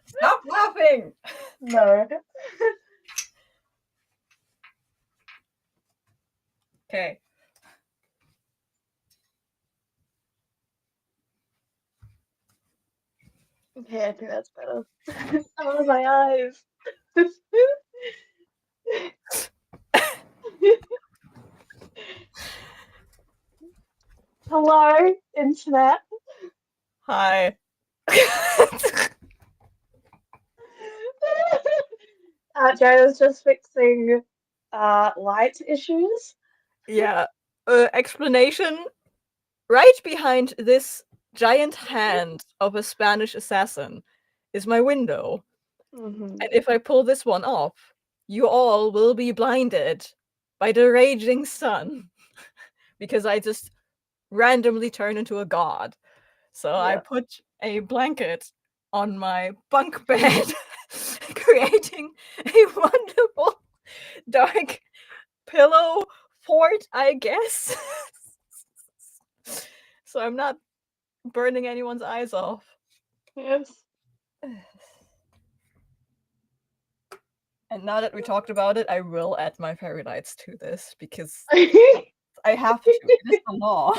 Stop laughing! No. Okay. Okay, I think that's better. Oh, my eyes. Hello, internet. Hi. Joe was just fixing light issues. Yeah. Explanation. Right behind this giant hand of a Spanish assassin is my window. Mm-hmm. And if I pull this one off, you all will be blinded by the raging sun. Because I just randomly turn into a god. So I put a blanket on my bunk bed, creating a wonderful dark pillow fort, I guess. So I'm not burning anyone's eyes off. Yes. And now that we talked about it, I will add my fairy lights to this because It's I have to. It is the law.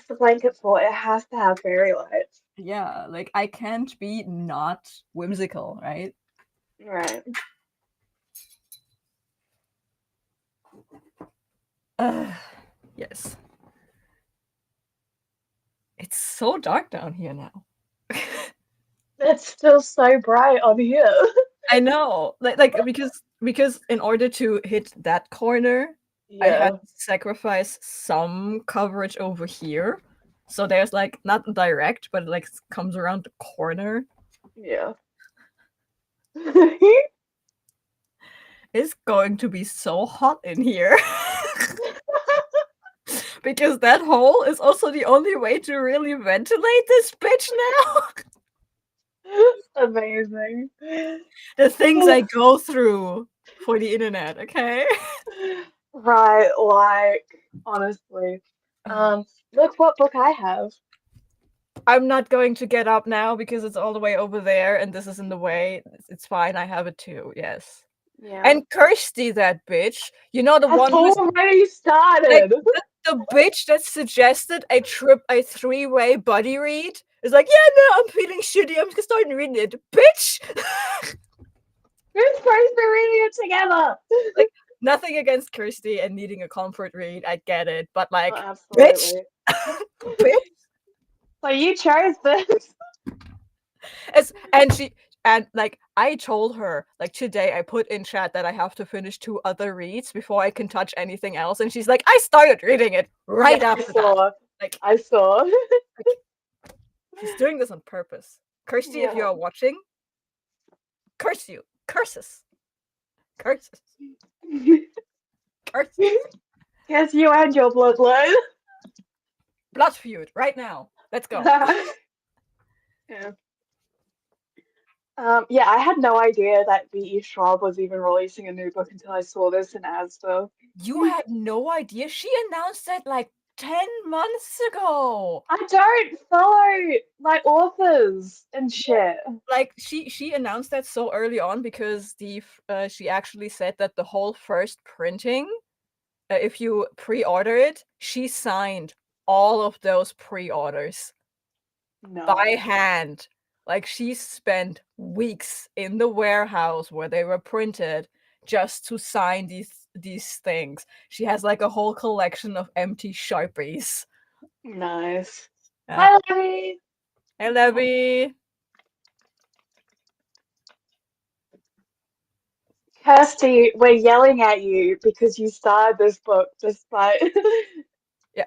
the blanket fort. It has to have fairy lights. Yeah, like I can't be not whimsical, right? Right. Yes. It's so dark down here now. It's still so bright on here. I know, like because in order to hit that corner, I had Yeah. to sacrifice some coverage over here. So there's like not direct, but it like comes around the corner. Yeah. It's going to be so hot in here. Because that hole is also the only way to really ventilate this bitch now. Amazing. The things I go through for the internet, okay? Right, like honestly. Look what book I have. I'm not going to get up now because it's all the way over there and this is in the way. It's fine, I have it too, yes. Yeah. And Kirsty, that bitch. You know the Has one who's already like started. the bitch that suggested a three-way buddy read is like, yeah, no, I'm feeling shitty. I'm just starting reading it. Bitch! We're supposed to be reading it together. Like, nothing against Kirsty and needing a comfort read. I get it. But like, Oh, bitch! absolutely. Bitch! So you chose this. And like I told her like today I put in chat that I have to finish 2 other reads before I can touch anything else, and she's like, I started reading it right Yeah, after that. Like I saw. she's doing this on purpose. Kirsty, if you Yeah. are watching, curse you. Curses. Curses. Curses. Yes, you and your bloodline. Blood feud right now. Let's go. Yeah. Yeah, I had no idea that B.E. Schwab was even releasing a new book until I saw this in Asda. You had no idea? She announced that like 10 months ago. I don't follow like authors and shit. Like she announced that so early on because she actually said that the whole first printing, if you pre-order it, she signed all of those pre-orders by No. hand. Like she spent weeks in the warehouse where they were printed just to sign these things. She has like a whole collection of empty Sharpies. Nice. Yeah. Hi, Levy. Hey, Levy. Kirsty, we're yelling at you because you started this book despite Yeah.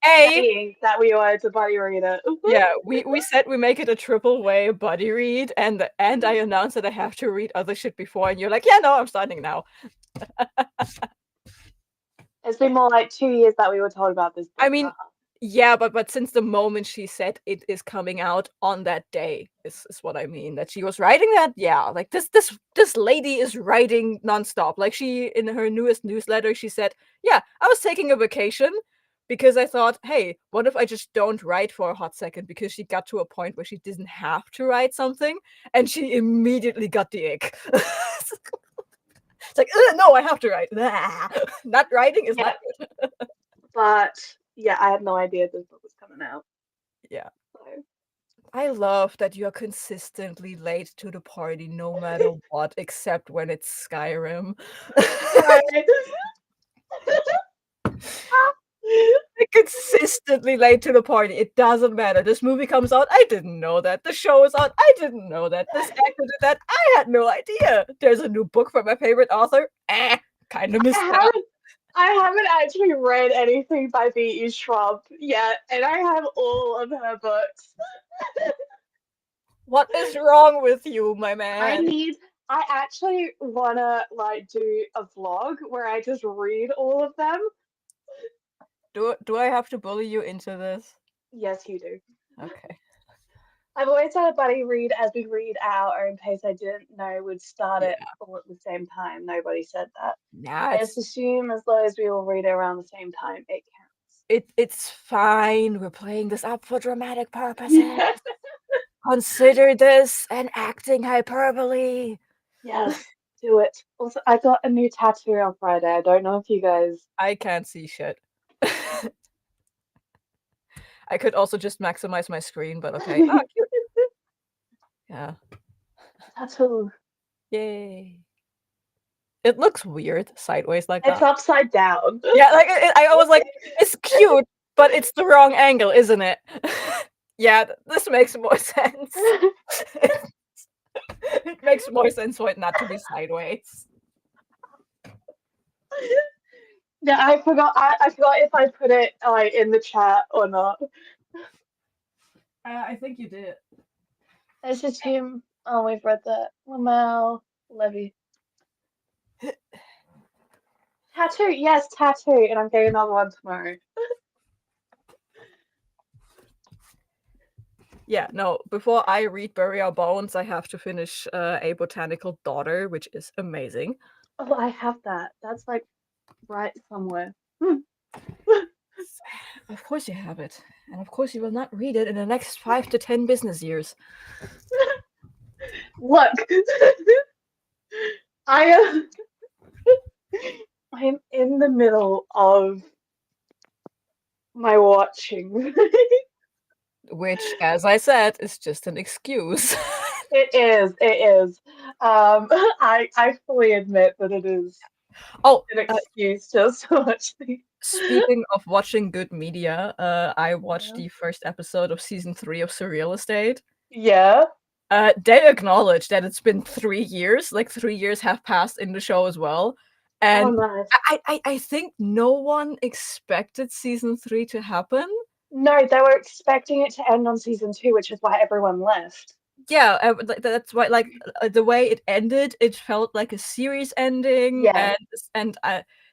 Hey. saying that we wanted to buddy read it. Yeah, we said we make it a triple way buddy read, and I announced that I have to read other shit before, and you're like, yeah, no, I'm starting now. It's been more like 2 years that we were told about this book. I mean, yeah, but since the moment she said it is coming out on that day is what I mean. That she was writing that, yeah, like this lady is writing nonstop. Like she in her newest newsletter, she said, yeah, I was taking a vacation, because I thought, hey, what if I just don't write for a hot second, because she got to a point where she didn't have to write something, and she immediately got the ick. It's like, no, I have to write. Not writing is not good. But yeah, I had no idea this book was coming out. Yeah. So. I love that you're consistently late to the party no matter what, except when it's Skyrim. Right. Consistently late to the party. It doesn't matter. This movie comes out. I didn't know that. The show is out. I didn't know that. This actor did that. I had no idea. There's a new book from my favorite author. Kind of missed out. I haven't actually read anything by V.E. Schwab yet, and I have all of her books. What is wrong with you, my man? I actually wanna do a vlog where I just read all of them. Do I have to bully you into this? Yes, you do. Okay. I've always had a buddy read as we read our own pace. I didn't know we'd start it all at the same time. Nobody said that. Nah, I just assume as long as we all read it around the same time, it counts. It's fine. We're playing this up for dramatic purposes. Consider this an acting hyperbole. Yes, do it. Also, I got a new tattoo on Friday. I don't know if you guys... I can't see shit. I could also just maximize my screen, but okay. Oh, cute. Yeah. Tattoo. Yay. It looks weird sideways like that. It's upside down. Yeah, like I was like, it's cute, but it's the wrong angle, isn't it? Yeah, this makes more sense. It makes more sense for it not to be sideways. Yeah, I forgot if I put it in the chat or not. I think you did. It's just him. Oh, we've read that. Lamau Levy. Tattoo, yes, tattoo, and I'm getting another one tomorrow. Yeah, no, before I read Bury Our Bones, I have to finish A Botanical Daughter, which is amazing. Oh, I have that. That's like right somewhere. Of course you have it. And of course you will not read it in the next 5 to 10 business years. Look, I am in the middle of my watching. Which, as I said, is just an excuse. It is. I fully admit that it is an excuse to so much things. Speaking of watching good media, I watched the first episode of season 3 of Surreal Estate. Yeah. They acknowledge that it's been 3 years. Like 3 years have passed in the show as well. And nice. I think no one expected season 3 to happen. No, they were expecting it to end on season 2, which is why everyone left. Yeah, that's why, like, the way it ended, it felt like a series ending. Yeah. And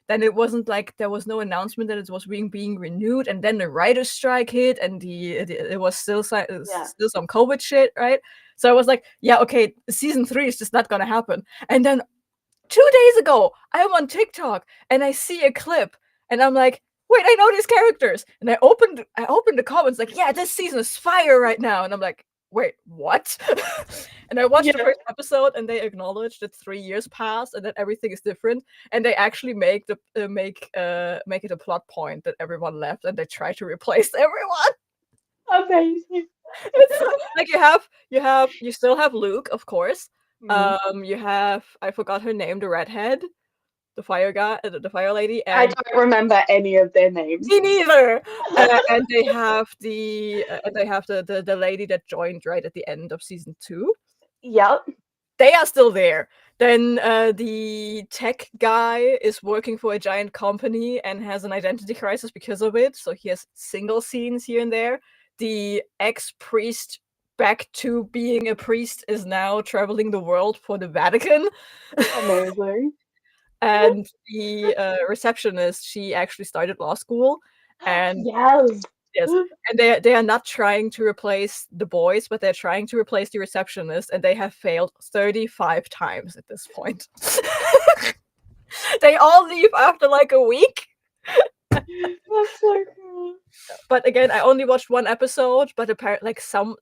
then it wasn't like there was no announcement that it was being renewed, and then the writer's strike hit, and it was still some COVID shit, right? So I was like, yeah, okay, season 3 is just not gonna happen. And then 2 days ago, I'm on TikTok and I see a clip, and I'm like, wait, I know these characters. And I opened the comments like, yeah, this season is fire right now. And I'm like, wait, what? And I watched the first episode, and they acknowledged that 3 years passed and that everything is different. And they actually make it a plot point that everyone left, and they try to replace everyone. Amazing. Like you still have Luke, of course. You have, I forgot her name, the redhead, the fire guy, the fire lady. And I don't remember any of their names. Me neither. And they have the lady that joined right at the end of season 2. Yep. They are still there. Then the tech guy is working for a giant company and has an identity crisis because of it. So he has single scenes here and there. The ex-priest back to being a priest is now traveling the world for the Vatican. Amazing. And the receptionist, she actually started law school. And yes. And they are not trying to replace the boys, but they're trying to replace the receptionist, and they have failed 35 times at this point. They all leave after like a week. That's so cool. But again, I only watched one episode, but apparently, like, some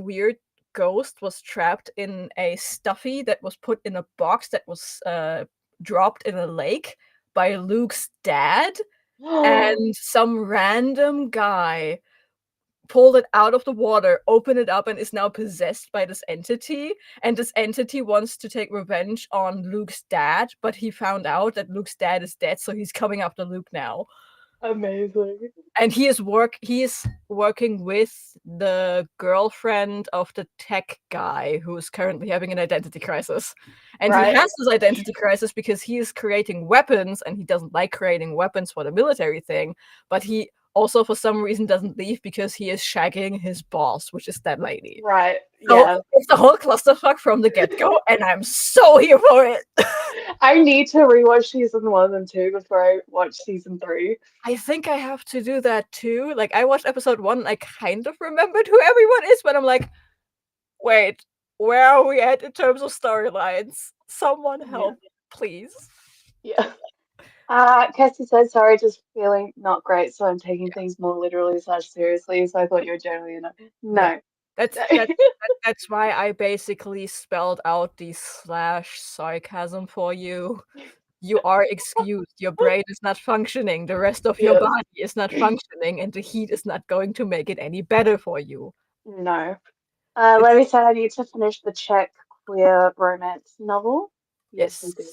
weird ghost was trapped in a stuffy that was put in a box that was dropped in a lake by Luke's dad, and some random guy pulled it out of the water, opened it up, and is now possessed by this entity. And this entity wants to take revenge on Luke's dad, but he found out that Luke's dad is dead, so he's coming after Luke now. Amazing. And he is working with the girlfriend of the tech guy who is currently having an identity crisis. And he has this identity crisis because he is creating weapons, and he doesn't like creating weapons for the military thing, but he also for some reason doesn't leave because he is shagging his boss, which is that lady. Right. So Yeah. it's the whole clusterfuck from the get-go, and I'm so here for it. I need to rewatch season 1 and 2 before I watch season 3. I think I have to do that too. Like, I watched episode 1, I kind of remembered who everyone is, but I'm like, wait, where are we at in terms of storylines? Someone help, please. Yeah. Kirsty said, sorry, just feeling not great, so I'm taking things more literally / seriously, so I thought you were generally no. That's why I basically spelled out the / sarcasm for you. You are excused. Your brain is not functioning. The rest of your body is not functioning, and the heat is not going to make it any better for you. No. Levy said I need to finish the Czech queer romance novel. Yes, we do.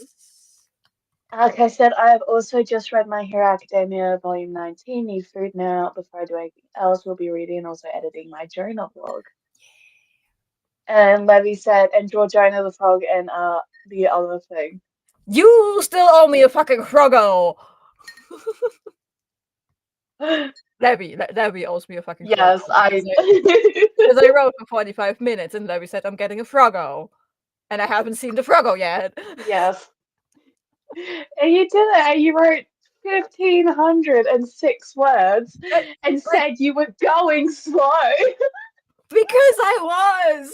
I said I have also just read My Hero Academia Volume 19. Need food now before I do anything else. We'll be reading and also editing my journal vlog. And Levy said, and Georgina the Frog and the other thing. You still owe me a fucking froggo! Levy owes me a fucking froggo. Yes, because I wrote for 45 minutes, and Levy said I'm getting a froggo. And I haven't seen the froggo yet. Yes. And you did it, and you wrote 1,506 words and said you were going slow. Because I was!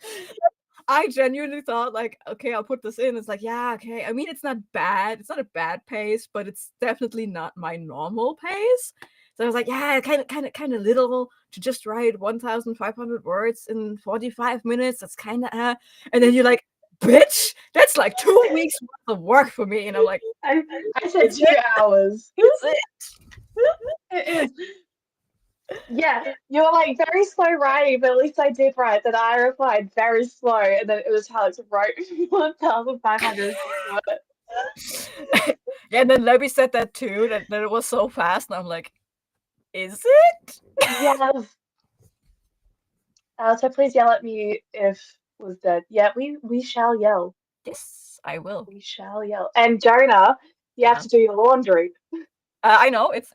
No! I genuinely thought, like, okay, I'll put this in. It's like, yeah, okay. I mean, it's not bad. It's not a bad pace, but it's definitely not my normal pace. So I was like, yeah, kind of little to just write 1,500 words in 45 minutes. That's kind of, and then you're like, bitch, that's like 2 weeks worth of work for me. And I'm like, I said 2 hours. Is it? It is. Yeah, you're like very slow writing, but at least I did write that. I replied very slow, and then it was Alex wrote 1,500 words. Yeah, and then Levy said that too, that it was so fast, and I'm like, is it? Yes. So please yell at me if was dead. Yeah, we shall yell. Yes, I will. We shall yell. And Jonah, you have to do your laundry. I know it's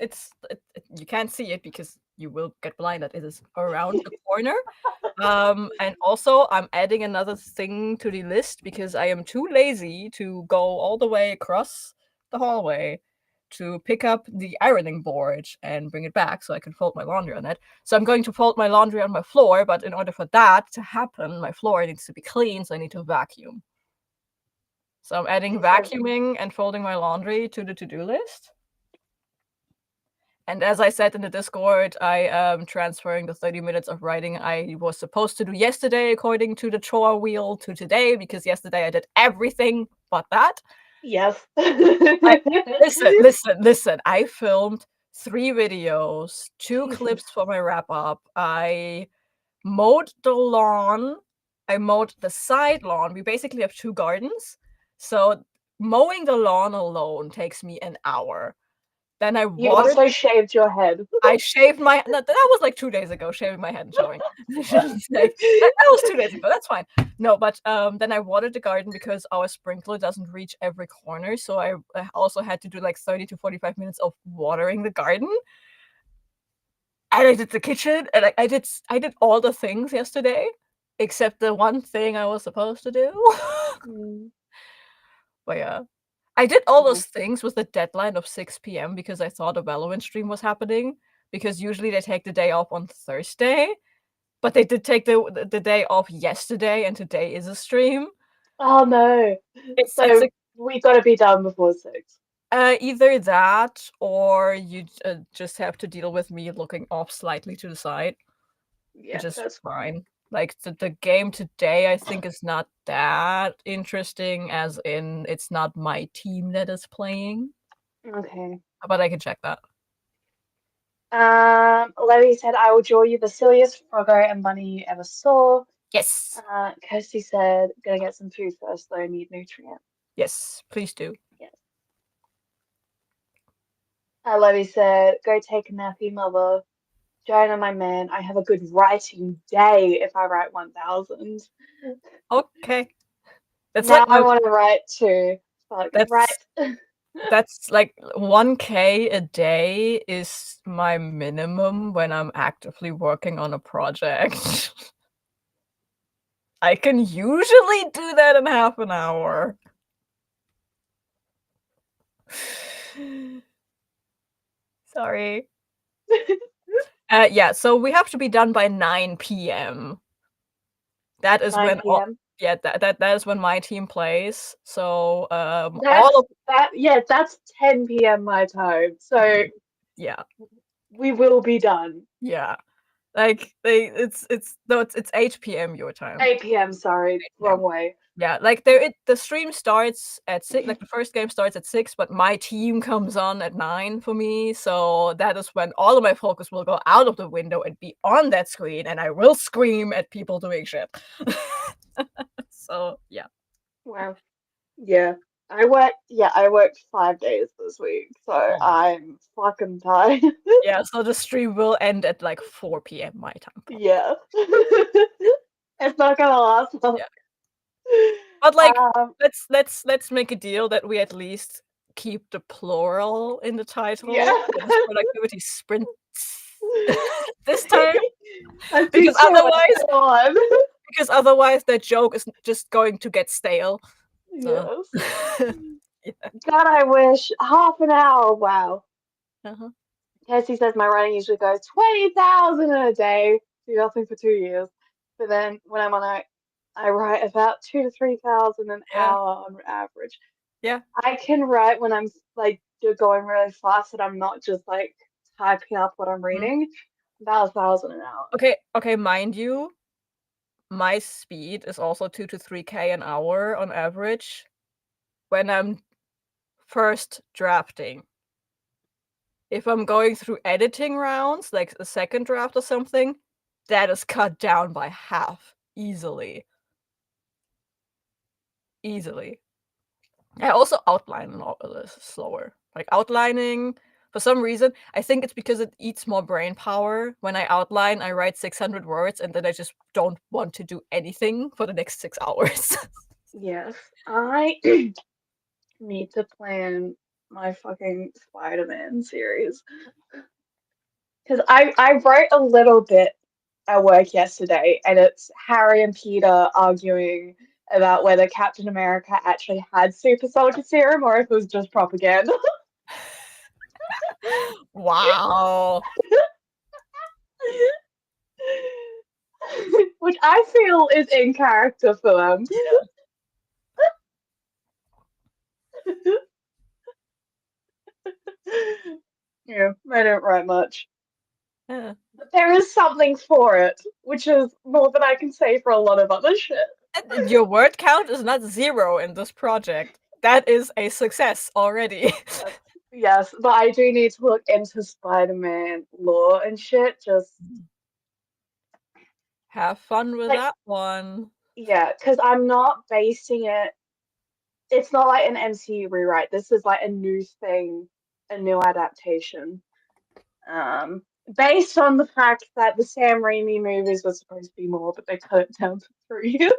you can't see it because you will get blinded. It is around the corner. And also I'm adding another thing to the list because I am too lazy to go all the way across the hallway to pick up the ironing board and bring it back so I can fold my laundry on it. So I'm going to fold my laundry on my floor, but in order for that to happen, my floor needs to be clean, so I need to vacuum. So I'm adding vacuuming and folding my laundry to the to-do list. And as I said in the Discord, I am transferring the 30 minutes of writing I was supposed to do yesterday according to the chore wheel to today, because yesterday I did everything but that. Yes. Listen. I filmed 3 videos, 2 clips for my wrap-up. I mowed the lawn. I mowed the side lawn. We basically have 2 gardens. So mowing the lawn alone takes me an hour. Then I watered. You also shaved your head. I shaved my that was like 2 days ago, shaving my head and showing. That was 2 days ago, that's fine. No, but then I watered the garden because our sprinkler doesn't reach every corner, so I also had to do like 30 to 45 minutes of watering the garden. And I did the kitchen, and I did all the things yesterday, except the one thing I was supposed to do. But yeah. I did all those things with a deadline of 6 p.m. because I thought a Valorant stream was happening, because usually they take the day off on Thursday, but they did take the day off yesterday, and today is a stream. Oh no. So we got to be done before 6. Either that, or you just have to deal with me looking off slightly to the side, Yeah, which is that's fine. Like the game today, I think is not that interesting, as in it's not my team that is playing. okay. But I can check that. Levy said, I will draw you the silliest froggo and bunny you ever saw. Yes. Kirsty said, gonna get some food first though, need nutrient. Yes, please do. Yes. Levy said, go take a nappy, mother. Joanna, my man, I have a good writing day if I write 1,000. Okay. That's Now like I want to write too. Fuck, right. That's like 1K a day is my minimum when I'm actively working on a project. I can usually do that in half an hour. Sorry. Yeah, so we have to be done by 9 p.m. That is 9 when p.m. that is when my team plays. So that's 10 p.m. my time. So yeah. We will be done. Yeah. Like it's 8 p.m. your time. 8 p.m. Sorry, wrong way. Yeah, like the stream starts at 6. Like the first game starts at 6, but my team comes on at 9 for me. So that is when all of my focus will go out of the window and be on that screen, and I will scream at people doing shit. So yeah. Wow. Yeah. I worked 5 days this week, so I'm fucking tired. Yeah, so the stream will end at like 4 p.m. my time. Probably. Yeah. It's not gonna last long. Yeah. But like let's make a deal that we at least keep the plural in the title. Yeah. Productivity sprint this time. I think so. Because otherwise that joke is just going to get stale. So. Yes. Yeah. God, I wish half an hour. Wow. Casey says my writing usually goes 20,000 in a day. Do nothing for 2 years. But then when I'm on I write about 2 to 3,000 an hour on average. Yeah. I can write when I'm like going really fast and I'm not just like typing up what I'm reading. About 1,000 an hour. Okay, mind you, my speed is also 2 to 3K an hour on average when I'm first drafting. If I'm going through editing rounds, like a second draft or something, that is cut down by half easily. I also outline a lot slower. Like outlining, for some reason, I think it's because it eats more brain power. When I outline, I write 600 words and then I just don't want to do anything for the next 6 hours. Yes, I need to plan my fucking Spider-Man series. Because I wrote a little bit at work yesterday, and it's Harry and Peter arguing about whether Captain America actually had super soldier serum or if it was just propaganda. Wow. Which I feel is in character for them. Yeah, I don't write much. Yeah. But there is something for it, which is more than I can say for a lot of other shit. Your word count is not 0 in this project. That is a success already. Yes, but I do need to look into Spider-Man lore and shit. Just have fun with that one. Yeah, because I'm not basing it. It's not like an MCU rewrite. This is like a new thing, a new adaptation. Based on the fact that the Sam Raimi movies were supposed to be more, but they cut it down to 3.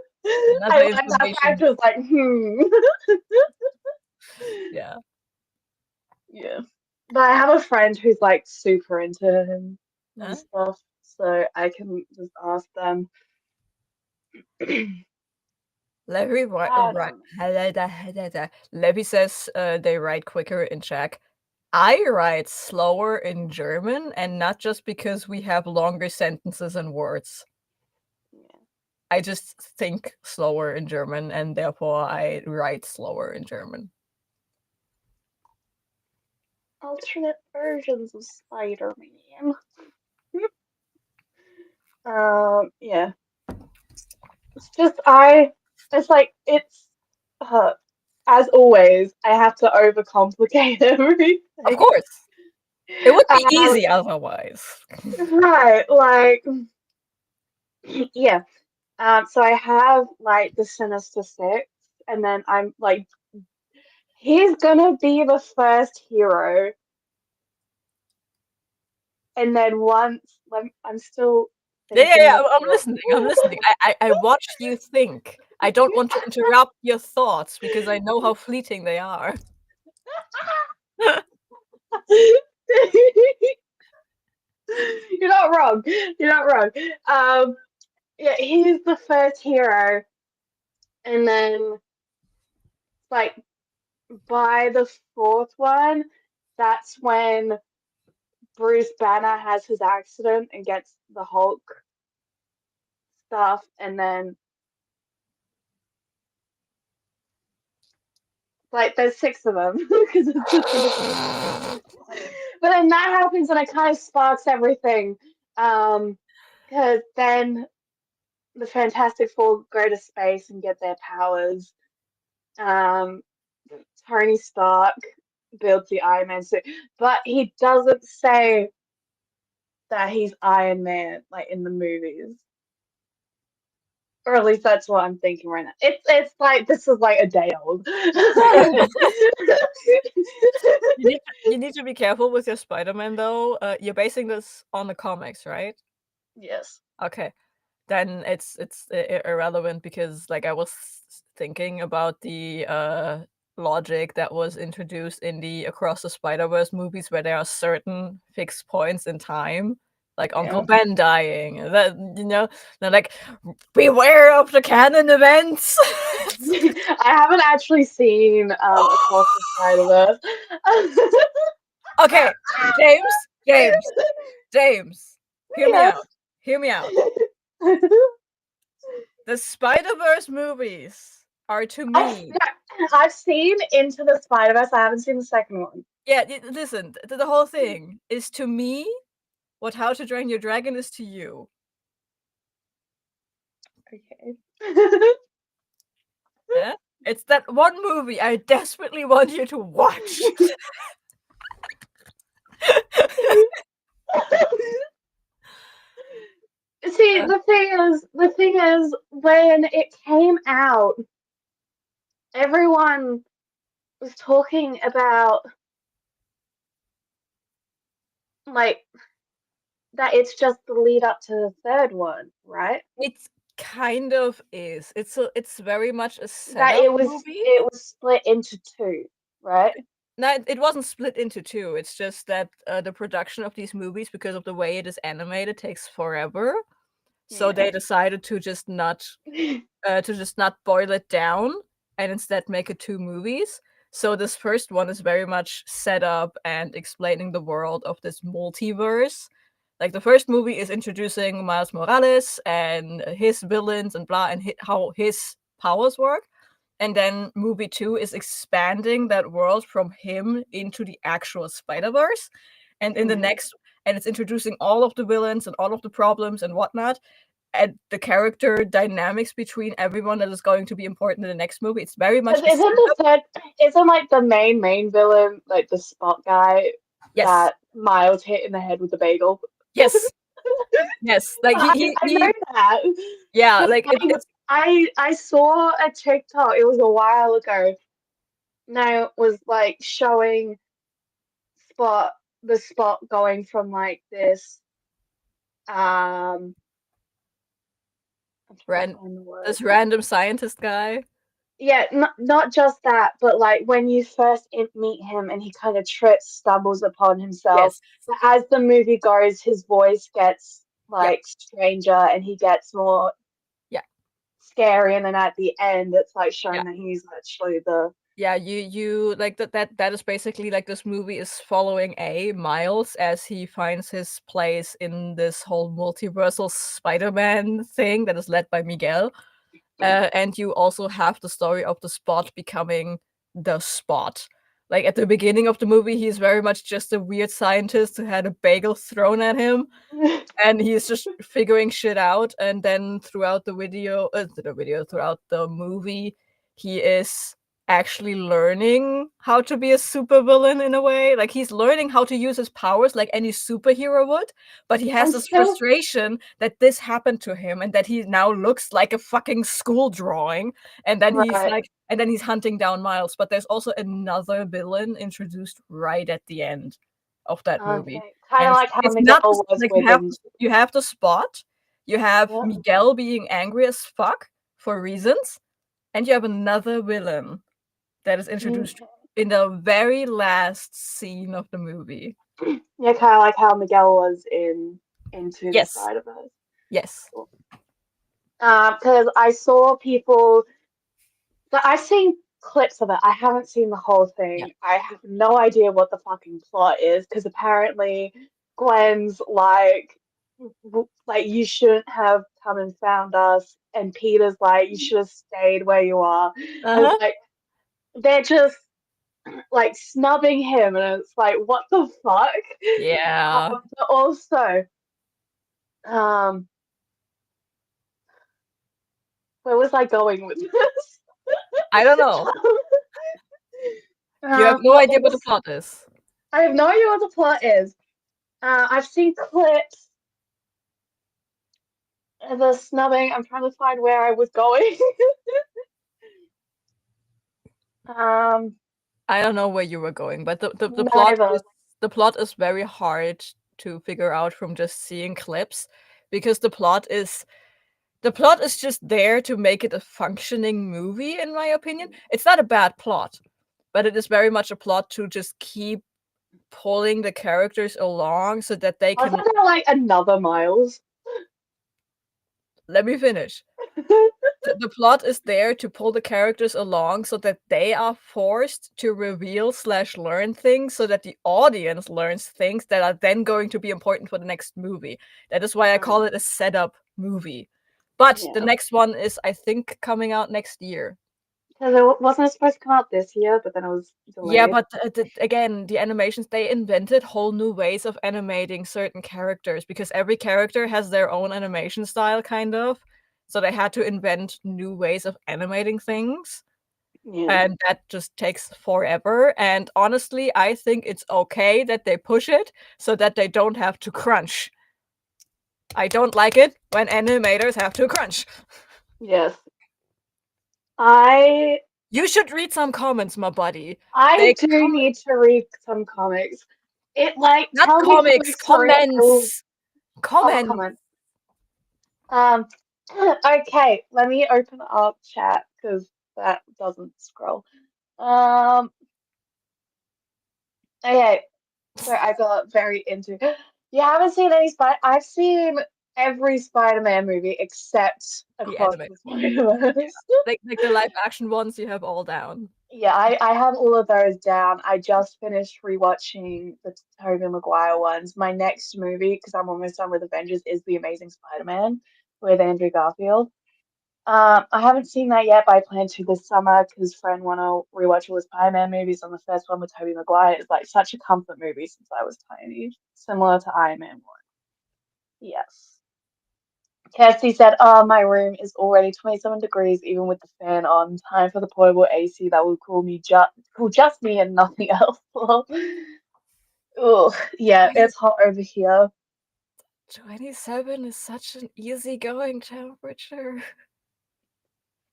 I like that fact. Was like, Yeah. Yeah. But I have a friend who's like super into him and stuff, so I can just ask them. Levy Levy says they write quicker in Czech. I write slower in German, and not just because we have longer sentences and words. Yeah. I just think slower in German, and therefore I write slower in German. alternate versions of Spider-Man. Yeah. It's just as always, I have to overcomplicate everything. Of course. It would be Um, easy otherwise. right, like yeah. So I have like the Sinister Six, and then I'm like, he's gonna be the first hero, and then I'm still thinking Yeah. of I'm listening. I'm listening. I watched you think. I don't want to interrupt your thoughts because I know how fleeting they are. You're not wrong. You're not wrong. Yeah, he's the first hero, and then like by the fourth one, that's when Bruce Banner has his accident and gets the Hulk stuff, and then like there's six of them because it's just but then that happens and it kind of sparks everything. Because then the Fantastic Four go to space and get their powers. Um, Tony Stark builds the Iron Man suit, but he doesn't say that he's Iron Man like in the movies. Or at least that's what I'm thinking right now. It's like this is like a day old. You need to be careful with your Spider-Man though. You're basing this on the comics, right? Yes. Okay. Then it's irrelevant because like I was thinking about the logic that was introduced in the Across the Spider-Verse movies where there are certain fixed points in time, like Uncle Ben dying. That they're like, beware of the canon events. I haven't actually seen Across the Spider-Verse. Okay, James, hear me Yes. out. Hear me out. The Spider-Verse movies are to me. I've seen Into the Spider-Verse. I haven't seen the second one. Yeah, listen. The whole thing is to me what How to Train Your Dragon is to you. Okay. Yeah? It's that one movie I desperately want you to watch. See, the thing is, when it came out, everyone was talking about like that it's just the lead up to the third one, right? It's kind of is. It's very much a That setup movie. it was split into two, right? No, it wasn't split into two. It's just that the production of these movies, because of the way it is animated, takes forever. So they decided to just not boil it down and instead make it two movies. So this first one is very much set up and explaining the world of this multiverse. Like the first movie is introducing Miles Morales and his villains and blah, and how his powers work. And then movie 2 is expanding that world from him into the actual Spider-Verse. And in the next, and it's introducing all of the villains and all of the problems and whatnot, and the character dynamics between everyone that is going to be important in the next movie. It's very much Isn't like the main villain like the Spot guy yes, that Miles hit in the head with the bagel? yes, yes. Like I know that. yeah, like it's I saw a TikTok. It was a while ago. Now it was like showing the Spot going from like this I'm trying to find the word. this random scientist guy. Yeah, not just that, but like when you first meet him and he kind of stumbles upon himself. Yes. But as the movie goes, his voice gets Yeah. like stranger and he gets more scary. And then at the end, it's like showing that he's actually the you like that is basically like this movie is following Miles as he finds his place in this whole multiversal Spider-Man thing that is led by Miguel. And you also have the story of the Spot becoming the Spot, Like at the beginning of the movie, he's very much just a weird scientist who had a bagel thrown at him, and he's just figuring shit out. And then throughout the throughout the movie, he is actually learning how to be a supervillain in a way. Like he's learning how to use his powers like any superhero would, but he has I'm this still- frustration that this happened to him and that he now looks like a fucking school drawing. And then he's Right. like, and then he's hunting down Miles. But there's also another villain introduced right at the end of that movie. Okay. Kind And of like how it's Miguel not was like within. you have the Spot, you have Yeah. Miguel being angry as fuck for reasons, and you have another villain that is introduced in the very last scene of the movie. Yeah, kind of like how Miguel was in Into the Spider-Verse. Yes. Because I saw people. But I've seen clips of it. I haven't seen the whole thing. Yeah. I have no idea what the fucking plot is because apparently Gwen's like you shouldn't have come and found us, and Peter's like you should have stayed where you are. And it's like they're just like snubbing him, and it's like what the fuck? Yeah. But also, where was I going with this? I don't know. You have no idea what the plot is. I have no idea what the plot is. I've seen clips of the snubbing. I'm trying to find where I was going. I don't know where you were going, but the plot is very hard to figure out from just seeing clips because the plot is just there to make it a functioning movie, in my opinion. It's not a bad plot, but it is very much a plot to just keep pulling the characters along so that they can. Wasn't there like another Miles? Let me finish. The plot is there to pull the characters along so that they are forced to reveal / learn things so that the audience learns things that are then going to be important for the next movie. That is why I call it a setup movie. But the next one is, I think, coming out next year. Because it wasn't supposed to come out this year, but then it was delayed. Yeah, but again, the animations, they invented whole new ways of animating certain characters because every character has their own animation style, kind of. So they had to invent new ways of animating things. Yeah. And that just takes forever. And honestly, I think it's okay that they push it so that they don't have to crunch. I don't like it when animators have to crunch. Yes. You should read some comments, my buddy. I do need to read some comics. It like not comics, comments. Comments. Okay, let me open up chat because that doesn't scroll. Okay, so I got very into. You haven't seen any I've seen every Spider-Man movie except Across the Spider-Verse. like the live action ones, you have all down. Yeah, I have all of those down. I just finished rewatching the Tobey Maguire ones. My next movie, because I'm almost done with Avengers, is The Amazing Spider-Man with Andrew Garfield. I haven't seen that yet, but I plan to this summer because friend want to rewatch all the Spider-Man movies. On the first one with Tobey Maguire is like such a comfort movie since I was tiny, similar to Iron Man 1. Yes. Kirsty said, "Oh, my room is already 27 degrees, even with the fan on. Time for the portable AC that will cool just me and nothing else." Oh, yeah, it's hot over here. 27 is such an easygoing temperature.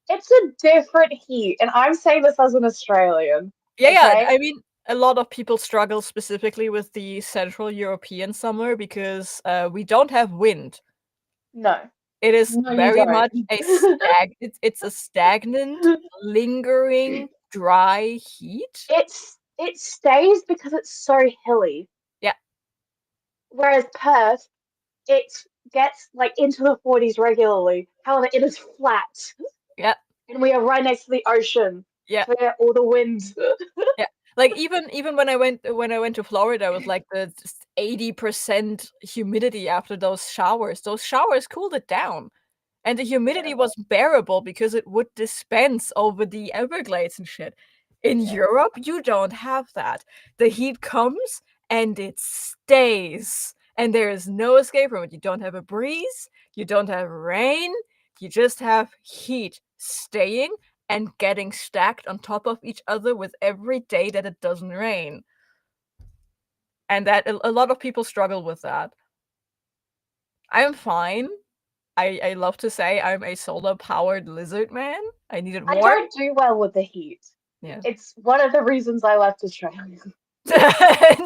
It's a different heat, and I'm saying this as an Australian. Yeah, okay? I mean, a lot of people struggle specifically with the Central European summer because we don't have wind. No. It is very much it's a stagnant, lingering, dry heat. It stays because it's so hilly. Yeah. Whereas Perth, it gets like into the 40s regularly. However, it is flat. Yeah. And we are right next to the ocean. Yeah. So we get all the wind. Yeah. Like even when I went to Florida with like the 80% humidity after those showers cooled it down. And the humidity was bearable because it would dispense over the Everglades and shit. In Europe, you don't have that. The heat comes and it stays, and there is no escape from it. You don't have a breeze, you don't have rain, you just have heat staying and getting stacked on top of each other with every day that it doesn't rain. And that a lot of people struggle with that. I'm fine. I love to say I'm a solar-powered lizard man. I need it I warm. don't do well with the heat. Yeah. It's one of the reasons I left Australia.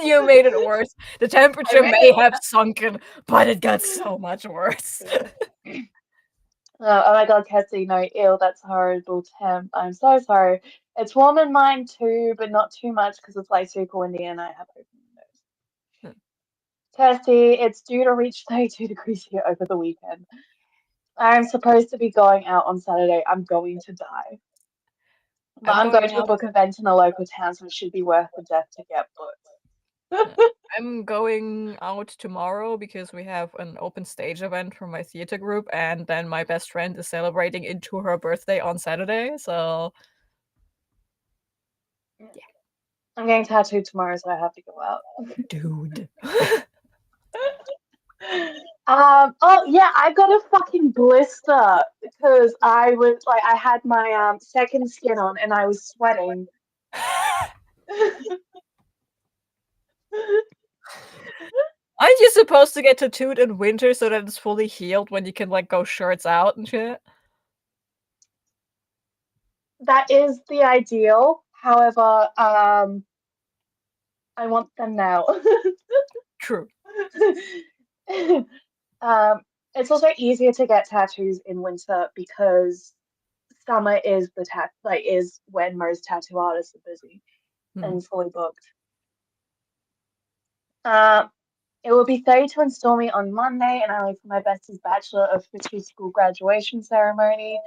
You made it worse. The temperature may have sunken, but it got so much worse. Oh my god, Cassie, no, ew, that's horrible temp. I'm so sorry. It's warm in mine too, but not too much because it's like super windy and I have open windows. Kirsty, it's due to reach 32 degrees here over the weekend. I'm supposed to be going out on Saturday. I'm going to die. But I'm going to a book event in a local town, so it should be worth the death to get booked. I'm going out tomorrow because we have an open stage event for my theater group, and then my best friend is celebrating into her birthday on Saturday, so yeah. I'm getting tattooed tomorrow, so I have to go out. Dude. Oh yeah, I got a fucking blister because I was like, I had my second skin on and I was sweating. Aren't you supposed to get tattooed in winter so that it's fully healed when you can like go shirts out and shit? That is the ideal. However, I want them now. True. It's also easier to get tattoos in winter because summer is is when most tattoo artists are busy and fully booked. It will be 32 and stormy on Monday, and I leave for my bestie's bachelor of fishy school graduation ceremony.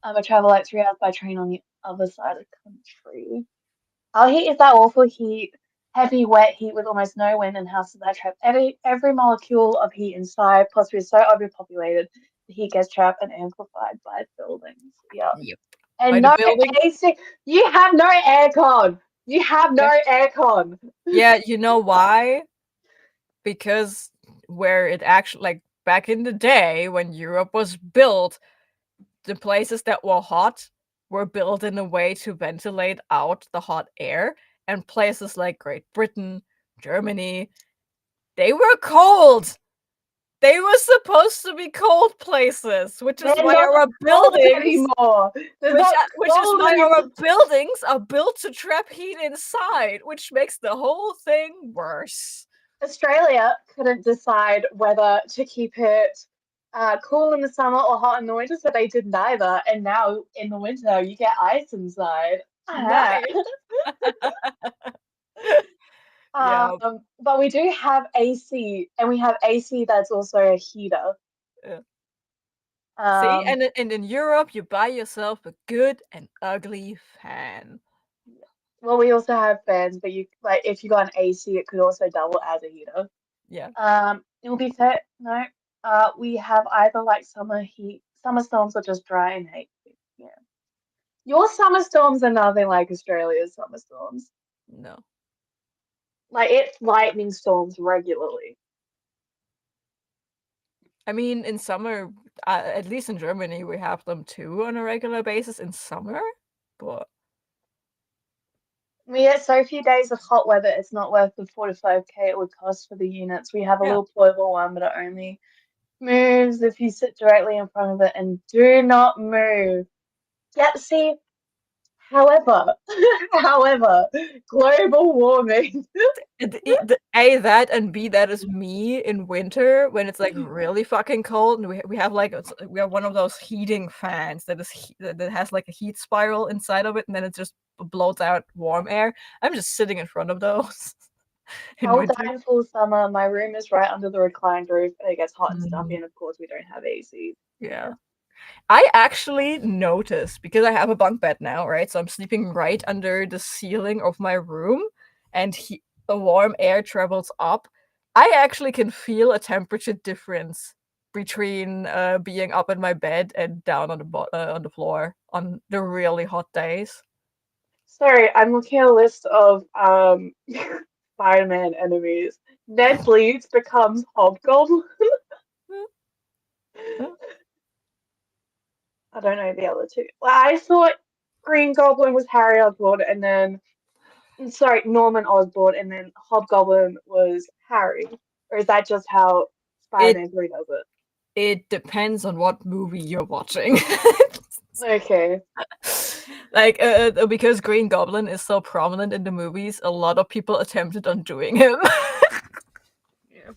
I travel like 3 hours by train on the other side of the country. Our heat is that awful heat, heavy, wet heat with almost no wind and houses that trap every molecule of heat inside. Plus, we're so overpopulated, the heat gets trapped and amplified by buildings. Yeah. Yep. And no AC. You have no aircon. You have no aircon. Yeah, you know why? Because where it actually, like back in the day when Europe was built, the places that were hot were built in a way to ventilate out the hot air, and places like Great Britain, Germany, they were cold. They were supposed to be cold places, which is why our buildings which is why our buildings are built to trap heat inside, which makes the whole thing worse. Australia couldn't decide whether to keep it cool in the summer or hot in the winter, so they didn't either. And now in the winter, you get ice inside. Nice. Yeah. But we do have AC, and we have AC that's also a heater. Yeah. See, and in Europe, you buy yourself a good and ugly fan. Well, we also have fans, but you like if you got an AC, it could also double as a heater. Yeah. It will be fair. No. We have either like summer storms or just dry and heat. Yeah. Your summer storms are nothing like Australia's summer storms. No. Like it's lightning storms regularly. I mean, in summer, at least in Germany, we have them too on a regular basis in summer, but we get so few days of hot weather, it's not worth the 45k it would cost for the units. We have a little portable one, but it only moves if you sit directly in front of it and do not move. Yeah, see, however, global warming. A, that, and B, that is me in winter when it's like really fucking cold, and we have like we have one of those heating fans that has like a heat spiral inside of it, and then it just blows out warm air. I'm just sitting in front of those. Cold and full summer. My room is right under the reclined roof, and it gets hot and stuffy, and of course we don't have AC. Yeah. I actually noticed, because I have a bunk bed now, right? So I'm sleeping right under the ceiling of my room, and the warm air travels up. I actually can feel a temperature difference between being up in my bed and down on the floor on the really hot days. Sorry, I'm looking at a list of Spider-Man enemies. Ned Leeds becomes Hobgoblin. I don't know the other two. Well, I thought Green Goblin was Harry Osborn, and then sorry, Norman Osborn, and then Hobgoblin was Harry. Or is that just how It Spider-Man 3 does it? it depends on what movie you're watching. Okay. Like, because Green Goblin is so prominent in the movies, a lot of people attempted on doing him. Yeah.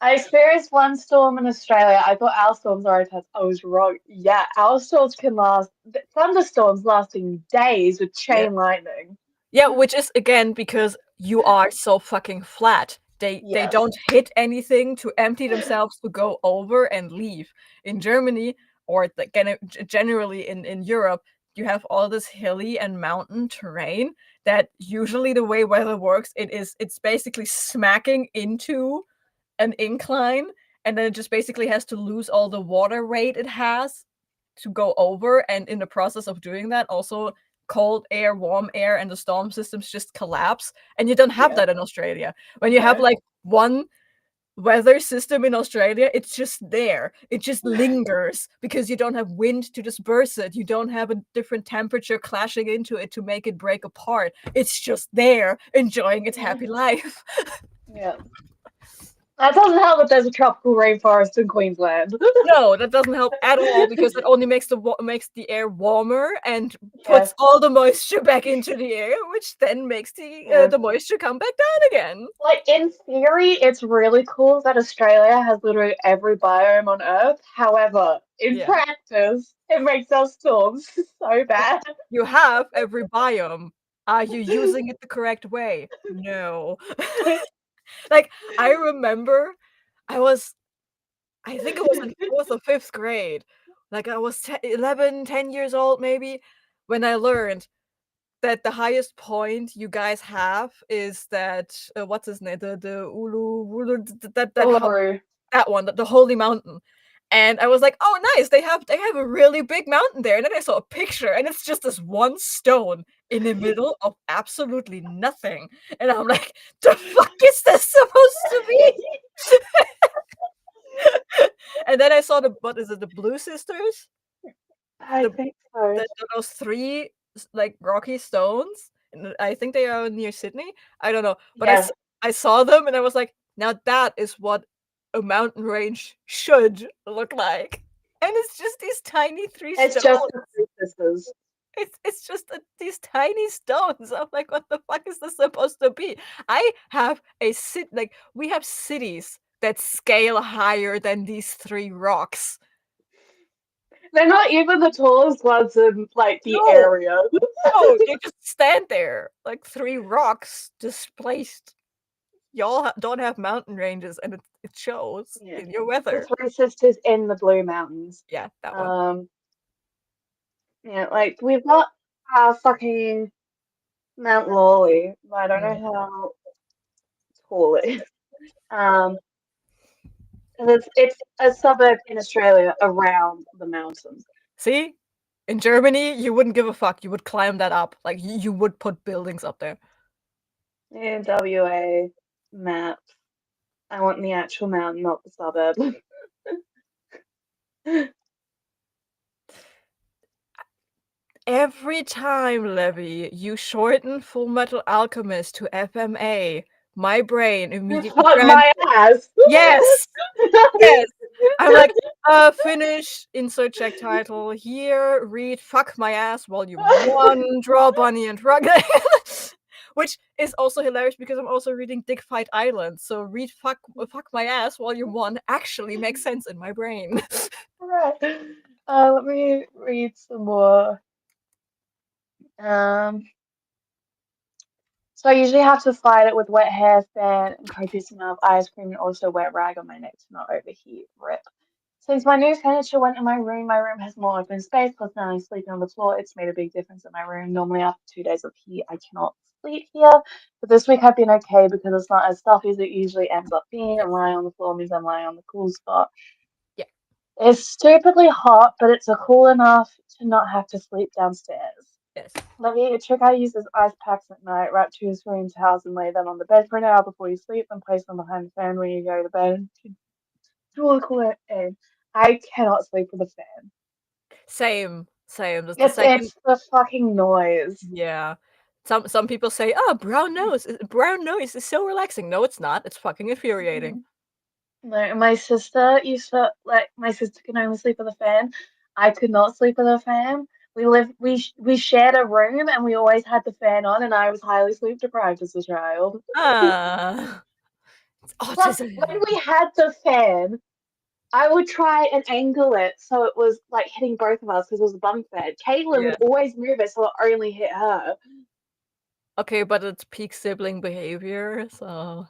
I experienced one storm in Australia. I thought our storms are intense. I was wrong. Yeah, our storms can last, thunderstorms lasting days with Yeah. chain lightning. Yeah, which is again because you are so fucking flat. They Yes. don't hit anything to empty themselves to go over and leave. In Germany, or generally in Europe, you have all this hilly and mountain terrain that usually the way weather works, it's basically smacking into an incline, and then it just basically has to lose all the water weight it has to go over, and in the process of doing that, also cold air, warm air, and the storm systems just collapse. And you don't have Yeah. that in Australia. When you have like one weather system in Australia, it's just there. It just lingers because you don't have wind to disperse it. You don't have a different temperature clashing into it to make it break apart. It's just there, enjoying its happy life. Yeah. That doesn't help that there's a tropical rainforest in Queensland. No, that doesn't help at all because it only makes the air warmer and puts Yes. all the moisture back into the air, which then makes Yeah. the moisture come back down again. Like in theory, it's really cool that Australia has literally every biome on Earth. However, in Yeah. practice, it makes our storms so bad. You have every biome. Are you using it the correct way? No. Like, I remember I think it was in 4th or 5th grade. Like, I was 11, 10 years old maybe when I learned that the highest point you guys have is that, what's his name? The Ulu Ulu Uluru. that one, the holy mountain. And I was like, "Oh, nice, they have a really big mountain there." And then I saw a picture, and it's just this one stone in the middle of absolutely nothing. And I'm like, "The fuck is this supposed to be?" And then I saw what is it, the Blue Sisters? I The think so. those 3 like, rocky stones, and I think they are near Sydney? I don't know, but Yeah. I saw them, and I was like, "Now that is what a mountain range should look like." And it's just these tiny 3 It's stones. just the Three Sisters. It's just these tiny stones. I'm like, "What the fuck is this supposed to be?" I have we have cities that scale higher than these 3 rocks. They're not even the tallest ones in like the No, area. no, they just stand there like 3 rocks displaced. Y'all don't have mountain ranges, and it shows Yeah. in your The weather. Three Sisters in the Blue Mountains. Yeah, that one. Um, yeah, like we've got our fucking Mount Lawley, but I don't Mm. know how tall it is. Um, and it's a suburb in Australia around the mountains. See? In Germany, you wouldn't give a fuck. You would climb that up. Like, you would put buildings up there. In WA map, I want the actual mountain, not the suburb. Every time, Levy, you shorten Full Metal Alchemist to FMA, my brain immediately Fuck my ass. Yes! Yes! I'm like, finish, insert check title, here, read Fuck My Ass Volume 1, Draw Bunny and Rug. Which is also hilarious because I'm also reading Dick Fight Island, so read Fuck My Ass Volume 1 actually makes sense in my brain. Right. Let me read some more. Um, so I usually have to fight it with wet hairband and copious amount of ice cream and also wet rag on my neck to not overheat. Rip. Since my new furniture went in my room has more open space, plus now I'm sleeping on the floor. It's made a big difference in my room. Normally after 2 days of heat, I cannot sleep here. But this week I've been okay because it's not as stuffy as it usually ends up being. And lying on the floor means I'm lying on the cool spot. Yeah. It's stupidly hot, but it's cool enough to not have to sleep downstairs. Yes. The trick I use is ice packs at night. Wrap 2 screen towels and lay them on the bed for an hour before you sleep, and place them behind the fan when you go to bed. I cannot sleep with a fan. Same. That's the second. It's the fucking noise. Yeah. Some people say, "Oh, brown noise is so relaxing." No, it's not. It's fucking infuriating. No, my sister used to my sister can only sleep with a fan. I could not sleep with a fan. We shared a room and we always had the fan on, and I was highly sleep deprived as a child. It's Plus, autism. when we had the fan, I would try and angle it so it was like hitting both of us because it was a bunk bed. Caitlin Yeah. would always move it so it only hit her. Okay, but it's peak sibling behavior, so.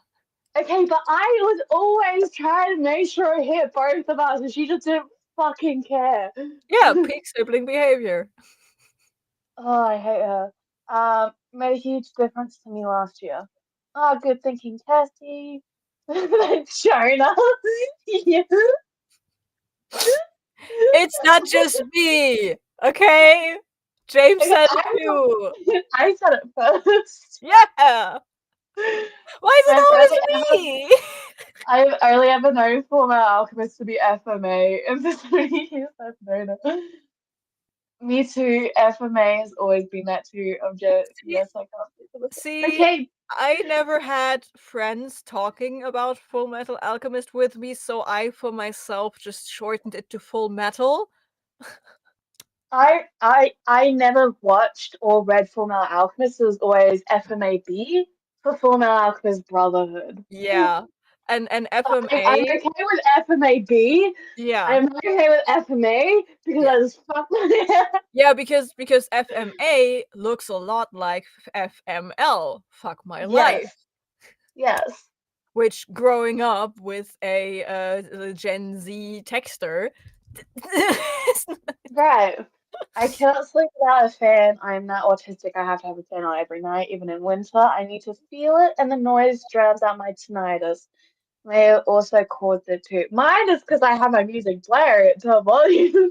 Okay, but I was always trying to make sure it hit both of us, and she just didn't fucking care. Yeah, peak sibling behavior. Oh, I hate her. Made a huge difference to me last year. Oh, good thinking, Kirsty. Jonah. Yeah. It's not just me, okay? James said it too. I said it first. Yeah. Why is it always me? I've only ever known former alchemists to be FMA, and for so many years I've known it. Me too. FMA has always been that too. Yes, I can't speak for the See, Okay. I never had friends talking about Full Metal Alchemist with me, so I, for myself, just shortened it to Full Metal. I never watched or read Full Metal Alchemist. It was always FMAB for Full Metal Alchemist Brotherhood. Yeah. And I'm FMA, okay with FMAB. yeah. I'm okay with FMA because Yeah. I just fuck Yeah, because FMA looks a lot like FML, Fuck My Life. Yes. Which growing up with a Gen Z texter. Right. I cannot sleep without a fan. I'm that autistic. I have to have a fan on every night, even in winter. I need to feel it, and the noise drowns out my tinnitus. May also cause it too. Mine is because I have my music blare it to a volume.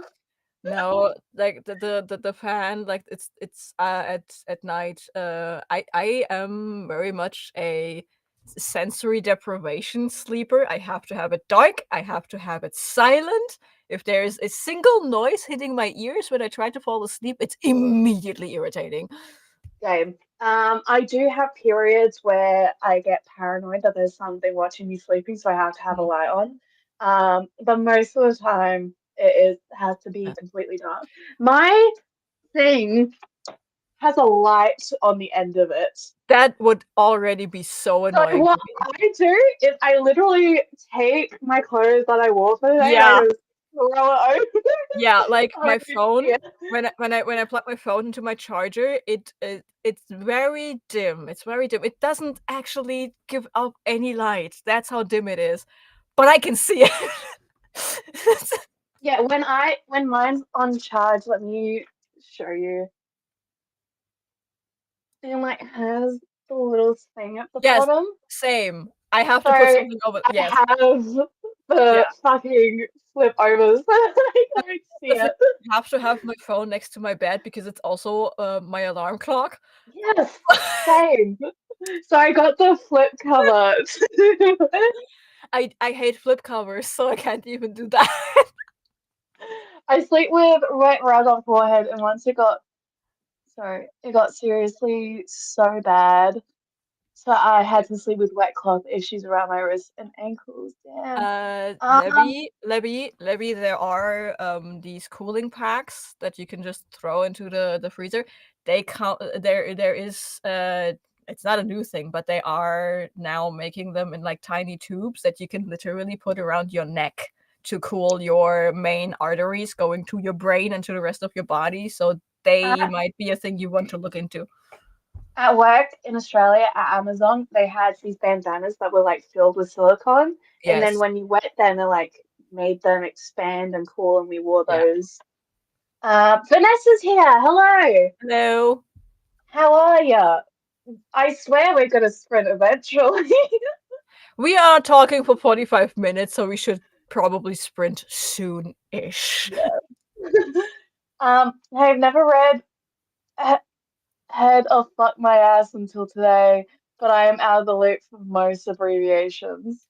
No, like the fan, like it's at night. I am very much a sensory deprivation sleeper. I have to have it dark. I have to have it silent. If there is a single noise hitting my ears when I try to fall asleep, it's immediately irritating. Game. I do have periods where I get paranoid that there's something watching me sleeping, so I have to have a light on. But most of the time, it has to be completely dark. My thing has a light on the end of it. That would already be so So annoying what to me. I do is I literally take my clothes that I wore for the day and I Yeah. just throw it over. Yeah, like my I phone, yeah. when I plug my phone into my charger, it's very dim. It's very dim. It doesn't actually give out any light. That's how dim it is. But I can see it. Yeah, when mine's on charge, let me show you. It like has the little thing at the Yes, bottom. same. I have So to put I something over. Yes. have Yeah. the fucking flip overs. I don't see The thing it. I have to have my phone next to my bed because it's also my alarm clock. Yes, same. So I got the flip cover. I hate flip covers, so I can't even do that. I sleep with wet rug on forehead, and once it got seriously so bad. So I had to sleep with wet cloth issues around my wrists and ankles. Damn. Levy, there are these cooling packs that you can just throw into the freezer. They count there is it's not a new thing, but they are now making them in like tiny tubes that you can literally put around your neck to cool your main arteries going to your brain and to the rest of your body. So they Uh, might be a thing you want to look into. At work in Australia at Amazon, they had these bandanas that were like filled with silicone, and then Yes. when you wet them, it like made them expand and cool, and we wore Yeah. those. Vanessa's here. Hello. Hello. How are you? I swear we're gonna sprint eventually. We are talking for 45 minutes, so we should probably sprint soon-ish. Yeah. I've never read Head of fuck my ass until today, but I am out of the loop for most abbreviations.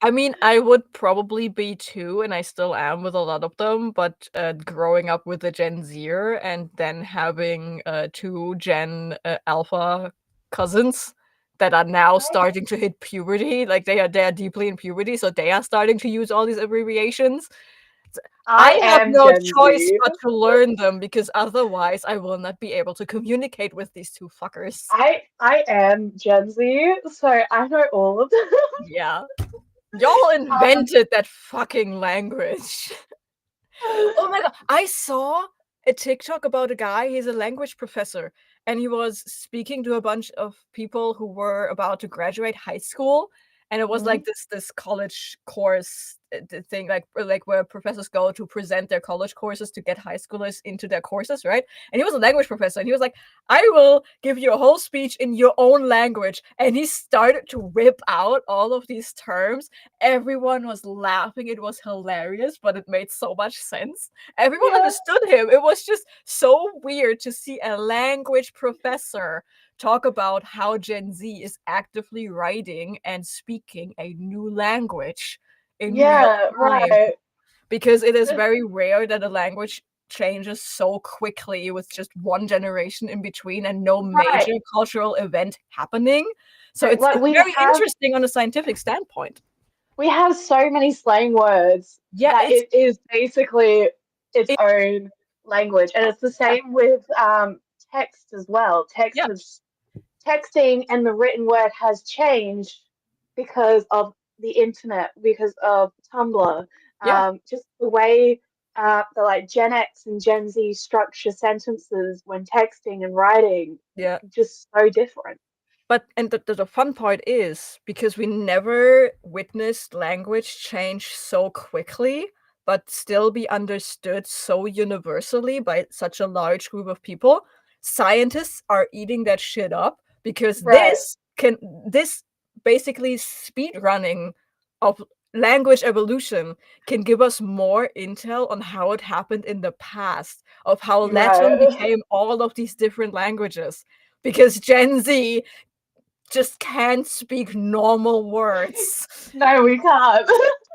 I mean, I would probably be too, and I still am with a lot of them, but growing up with a Gen Zer and then having two Gen Alpha cousins that are now starting to hit puberty, like they are deeply in puberty, so they are starting to use all these abbreviations. I I have am no Gen choice Z. but to learn them because otherwise I will not be able to communicate with these two fuckers. I am Gen Z, so I know all of them. Yeah. Y'all Um, invented that fucking language. Oh my god, I saw a TikTok about a guy, he's a language professor, and he was speaking to a bunch of people who were about to graduate high school, and it was like mhm. this college course thing, like where professors go to present their college courses to get high schoolers into their courses, right? And he was a language professor, and he was like, I will give you a whole speech in your own language. And he started to whip out all of these terms. Everyone was laughing. It was hilarious, but it made so much sense. Everyone Yeah, understood him. It was just so weird to see a language professor talk about how Gen Z is actively writing and speaking a new language in real yeah, time, right. because it is Just very rare that a language changes so quickly with just one generation in between and no right. major cultural event happening. So Right, like it's very interesting on a scientific standpoint. we have so many slang words Yeah, that it is basically its it own language, and it's the yeah, same with text as well. yeah, Texting and the written word has changed because of the internet, because of Tumblr, yeah, just the way the like Gen X and Gen Z structure sentences when texting and writing, yeah. just so different. But and the fun part is because we never witnessed language change so quickly, but still be understood so universally by such a large group of people. Scientists are eating that shit up because Right, this basically speed running of language evolution can give us more intel on how it happened in the past, of how Latin right. became all of these different languages. Because Gen Z just can't speak normal words. No, we can't.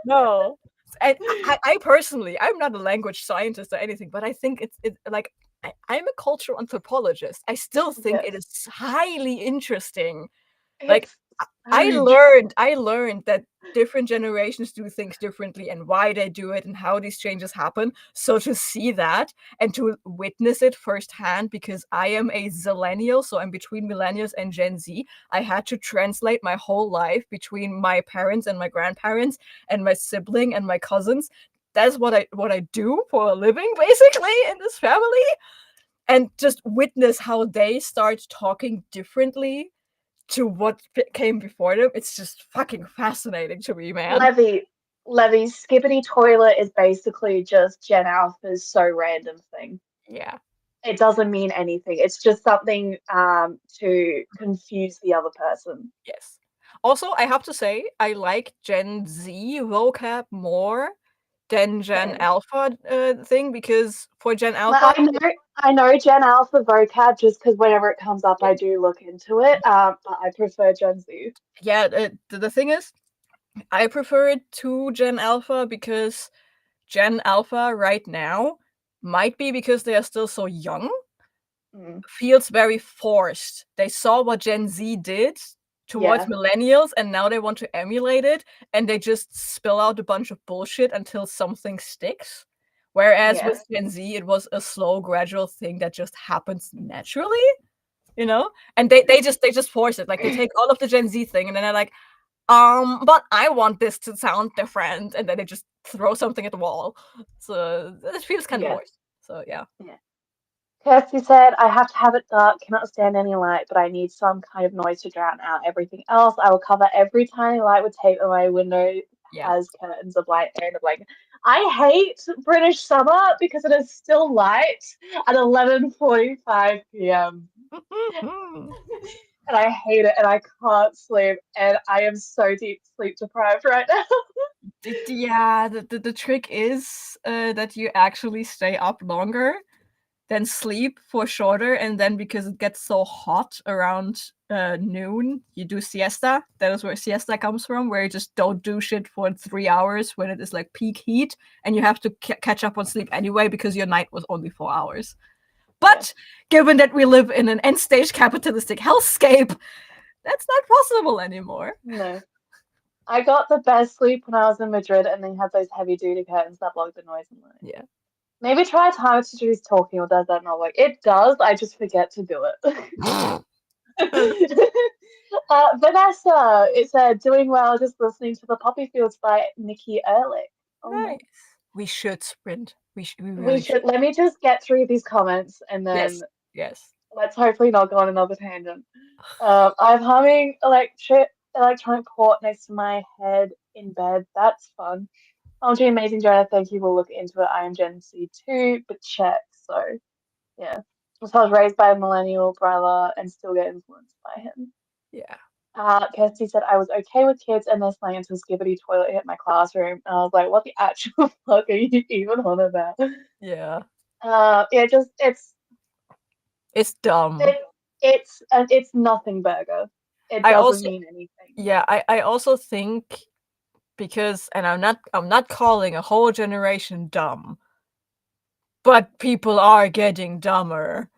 No. And I personally, I'm not a language scientist or anything, but I think it's like I'm a cultural anthropologist. I still think it Yes, is highly interesting. Like it's so I learned that different generations do things differently and why they do it and how these changes happen. So to see that and to witness it firsthand, because I am a zillennial, so I'm between millennials and Gen Z. I had to translate my whole life between my parents and my grandparents and my sibling and my cousins. That's what I do for a living, basically, in this family. And just witness how they start talking differently to what came before them. It's just fucking fascinating to me, man. Levy. Levy's skibbity toilet is basically just Gen Alpha's so random thing. Yeah. It doesn't mean anything. It's just something to confuse the other person. Yes. Also, I have to say, I like Gen Z vocab more than Gen Same. Alpha thing, because for Gen Like Alpha, I know Gen Alpha vocab just because whenever it comes up, I do look into it. But I prefer Gen Z. yeah, the thing is, I prefer it to Gen Alpha because Gen Alpha right now might be because they are still so young, Mm, feels very forced. They saw what Gen Z did towards yeah, millennials and now they want to emulate it, and they just spill out a bunch of bullshit until something sticks. Whereas yeah, with Gen Z, it was a slow, gradual thing that just happens naturally, you know? And they just force it. Like they take all of the Gen Z thing and then they're like, but I want this to sound different, and then they just throw something at the wall. So it feels kind of yeah, forced. So yeah. yeah. Kirsty said, I have to have it dark, cannot stand any light, but I need some kind of noise to drown out everything else. I will cover every tiny light with tape, and my window Yeah. has curtains of light and a blanket. I hate British summer because it is still light at 11:45 p.m. And I hate it, and I can't sleep, and I am so deep sleep deprived right now. Yeah, the trick is that you actually stay up longer. then sleep for shorter, and then because it gets so hot around noon, you do siesta. That is where siesta comes from, where you just don't do shit for 3 hours when it is like peak heat, and you have to catch up on sleep anyway because your night was only 4 hours. But given that we live in an end-stage capitalistic hellscape, that's not possible anymore. No. I got the best sleep when I was in Madrid, and they had those heavy-duty curtains that block the noise in the night. Yeah. Maybe try a timer to choose talking, or does that not work? It does, I just forget to do it. Vanessa, it said, doing well, just listening to The Poppy Fields by Nikki Ehrlich. Oh, nice. We should sprint. We really should. Let me just get through these comments, and then yes. Let's hopefully not go on another tangent. I'm humming electronic port next to my head in bed. That's fun. OMG, amazing, Jonah. Thank you. We'll look into it. I am Gen Z too, but check. So, yeah. So I was raised by a millennial brother and still get influenced by him. Yeah. Kirsty said I was okay with kids and their slang until Skibbity Toilet hit my classroom. And I was like, what the actual fuck are you even on about? Yeah. It's dumb. It's nothing burger. It doesn't mean anything. Yeah, I also think because, and I'm not calling a whole generation dumb, but people are getting dumber.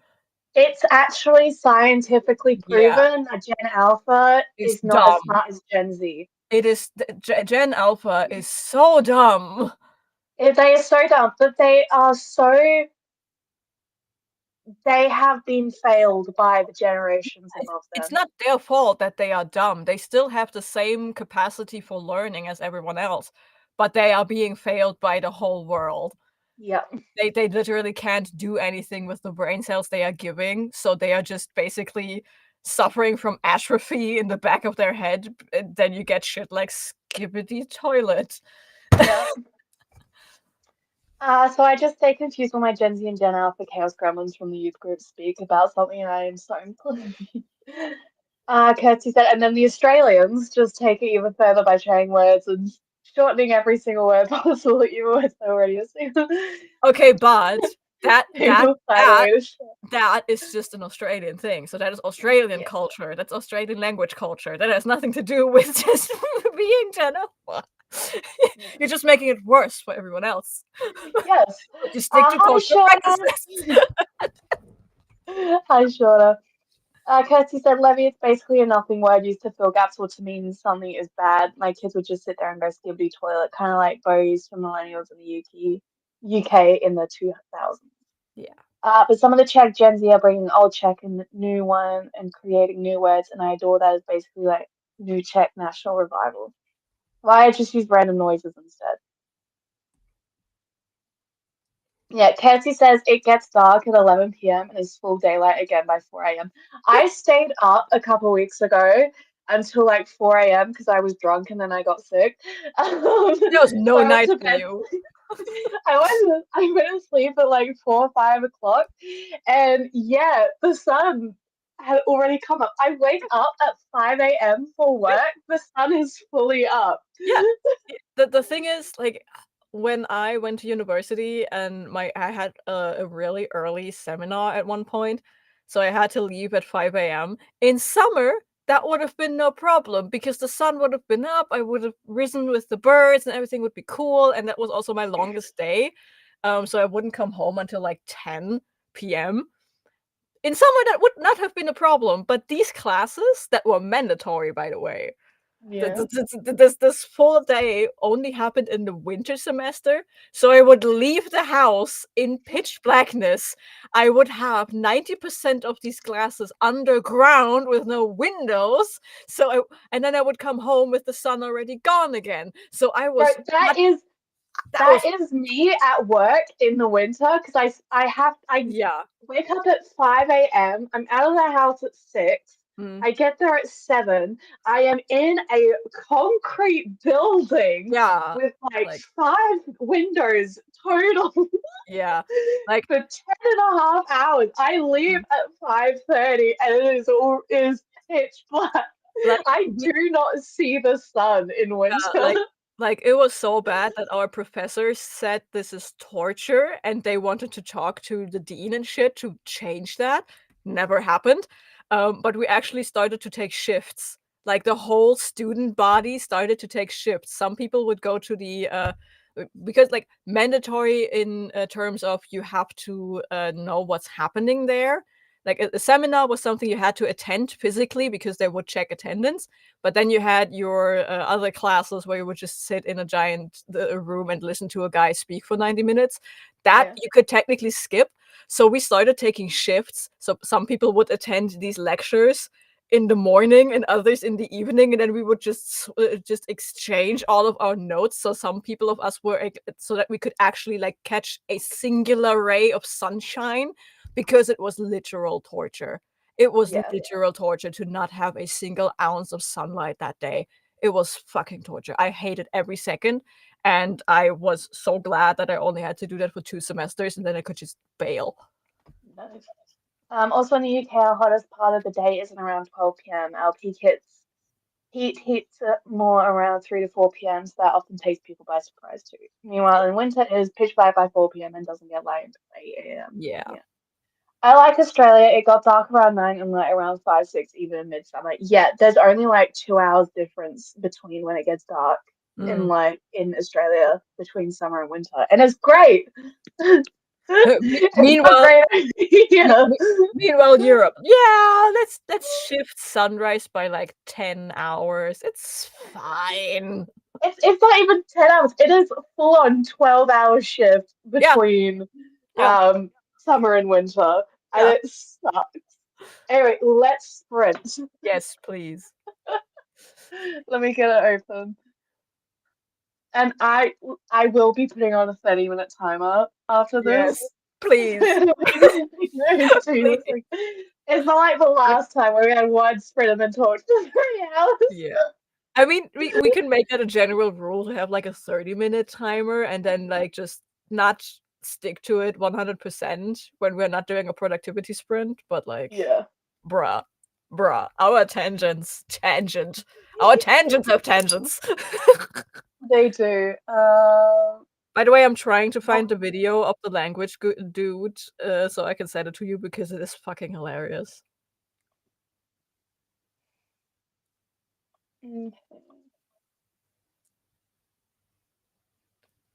It's actually scientifically proven that Gen Alpha is not as smart as Gen Z. It is Gen Alpha is so dumb. They are so dumb, but they have been failed by the generations above them. It's not their fault that they are dumb. They still have the same capacity for learning as everyone else, but they are being failed by the whole world. Yeah. They literally can't do anything with the brain cells they are giving, so they are just basically suffering from atrophy in the back of their head. And then you get shit like Skibbity Toilet. Yeah. So I just stay confused when my Gen Z and Gen Alpha Chaos Gremlins from the youth group speak about something and I am so included. Kirsty said, and then the Australians just take it even further by sharing words and shortening every single word possible, even words I already assumed. Okay, but that is just an Australian thing. So that is Australian culture. That's Australian language culture. That has nothing to do with just being Gen Alpha. You're just making it worse for everyone else. Yes. You stick to cultural practices. Hi, Shorter. Kirsty said, Levy, it's basically a nothing word used to fill gaps or to mean something is bad. My kids would just sit there and go Skibbity Toilet, kind of like Bo's from millennials in the UK in the 2000s. Yeah. But some of the Czech Gen Z are bringing old Czech and new one and creating new words, and I adore that as basically like new Czech national revival. Why just use random noises instead? Yeah, Kirsty says it gets dark at 11 p.m. and is full daylight again by 4 a.m. I stayed up a couple weeks ago until like 4 a.m. because I was drunk and then I got sick. There was no night for you. I went to sleep at like 4 or 5 o'clock, and yeah, the sun had already come up. I wake up at 5 a.m. for work. The sun is fully up. Yeah. The thing is, like, when I went to university and I had a really early seminar at one point, so I had to leave at 5 a.m. In summer, that would have been no problem because the sun would have been up, I would have risen with the birds and everything would be cool, and that was also my longest day. So I wouldn't come home until like 10 p.m. In summer, that would not have been a problem, but these classes that were mandatory, by the way, this full day only happened in the winter semester, so I would leave the house in pitch blackness. I would have 90% of these classes underground with no windows. And then I would come home with the sun already gone again. So I was that is me at work in the winter because I wake up at 5 a.m. I'm out of the house at 6. I get there at 7. I am in a concrete building with like 5 windows total. Yeah, like for 10 and a half hours. I leave at 5:30 and it is pitch black. Like, I do not see the sun in winter. Like, it was so bad that our professors said this is torture, and they wanted to talk to the dean and shit to change that. Never happened. But we actually started to take shifts. Like, the whole student body started to take shifts. Some people would go to the because like mandatory in terms of you have to know what's happening there. Like a seminar was something you had to attend physically because they would check attendance. But then you had your other classes where you would just sit in a giant room and listen to a guy speak for 90 minutes. That Yeah. you could technically skip. So we started taking shifts. So some people would attend these lectures in the morning and others in the evening, and then we would just exchange all of our notes. So some people of us were so that we could actually like catch a singular ray of sunshine, because it was literal torture. It was Yeah. literal torture to not have a single ounce of sunlight that day. It was fucking torture. I hated every second, and I was so glad that I only had to do that for 2 semesters, and then I could just bail. Nice. Also in the UK, our hottest part of the day isn't around 12 p.m. Our heat hits more around 3 to 4 p.m. So that often takes people by surprise too. Meanwhile, in winter, it is pitch black by 4 p.m. and doesn't get light until 8 a.m. Yeah. Yeah. I like Australia. It got dark around 9 and light around 5, 6, even in midsummer. Yeah, there's only like 2 hours difference between when it gets dark in Australia between summer and winter, and it's great. It's a Meanwhile, great idea. meanwhile, Europe. Yeah, let's shift sunrise by like 10 hours. It's fine. It's not even 10 hours. It is full on 12-hour shift Yeah, between yeah, summer and winter, and yeah. it sucks. Anyway, let's sprint. Yes, please. Let me get it open. And I will be putting on a 30-minute timer after this. Yes, please. Please. It's not like the last time where we had one sprint and then talked for 3 hours. Yeah. I mean, we can make that a general rule to have like a 30-minute timer and then like just not stick to it 100% when we're not doing a productivity sprint, but like, Yeah. bruh, our our tangents have tangents. They do. By the way, I'm trying to find the video of the language dude, so I can send it to you because it is fucking hilarious.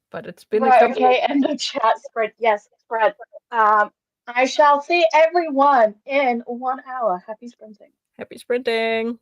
But it's been a Right, couple of okay, end of chat spread. Yes, spread. I shall see everyone in 1 hour. Happy sprinting. Happy sprinting.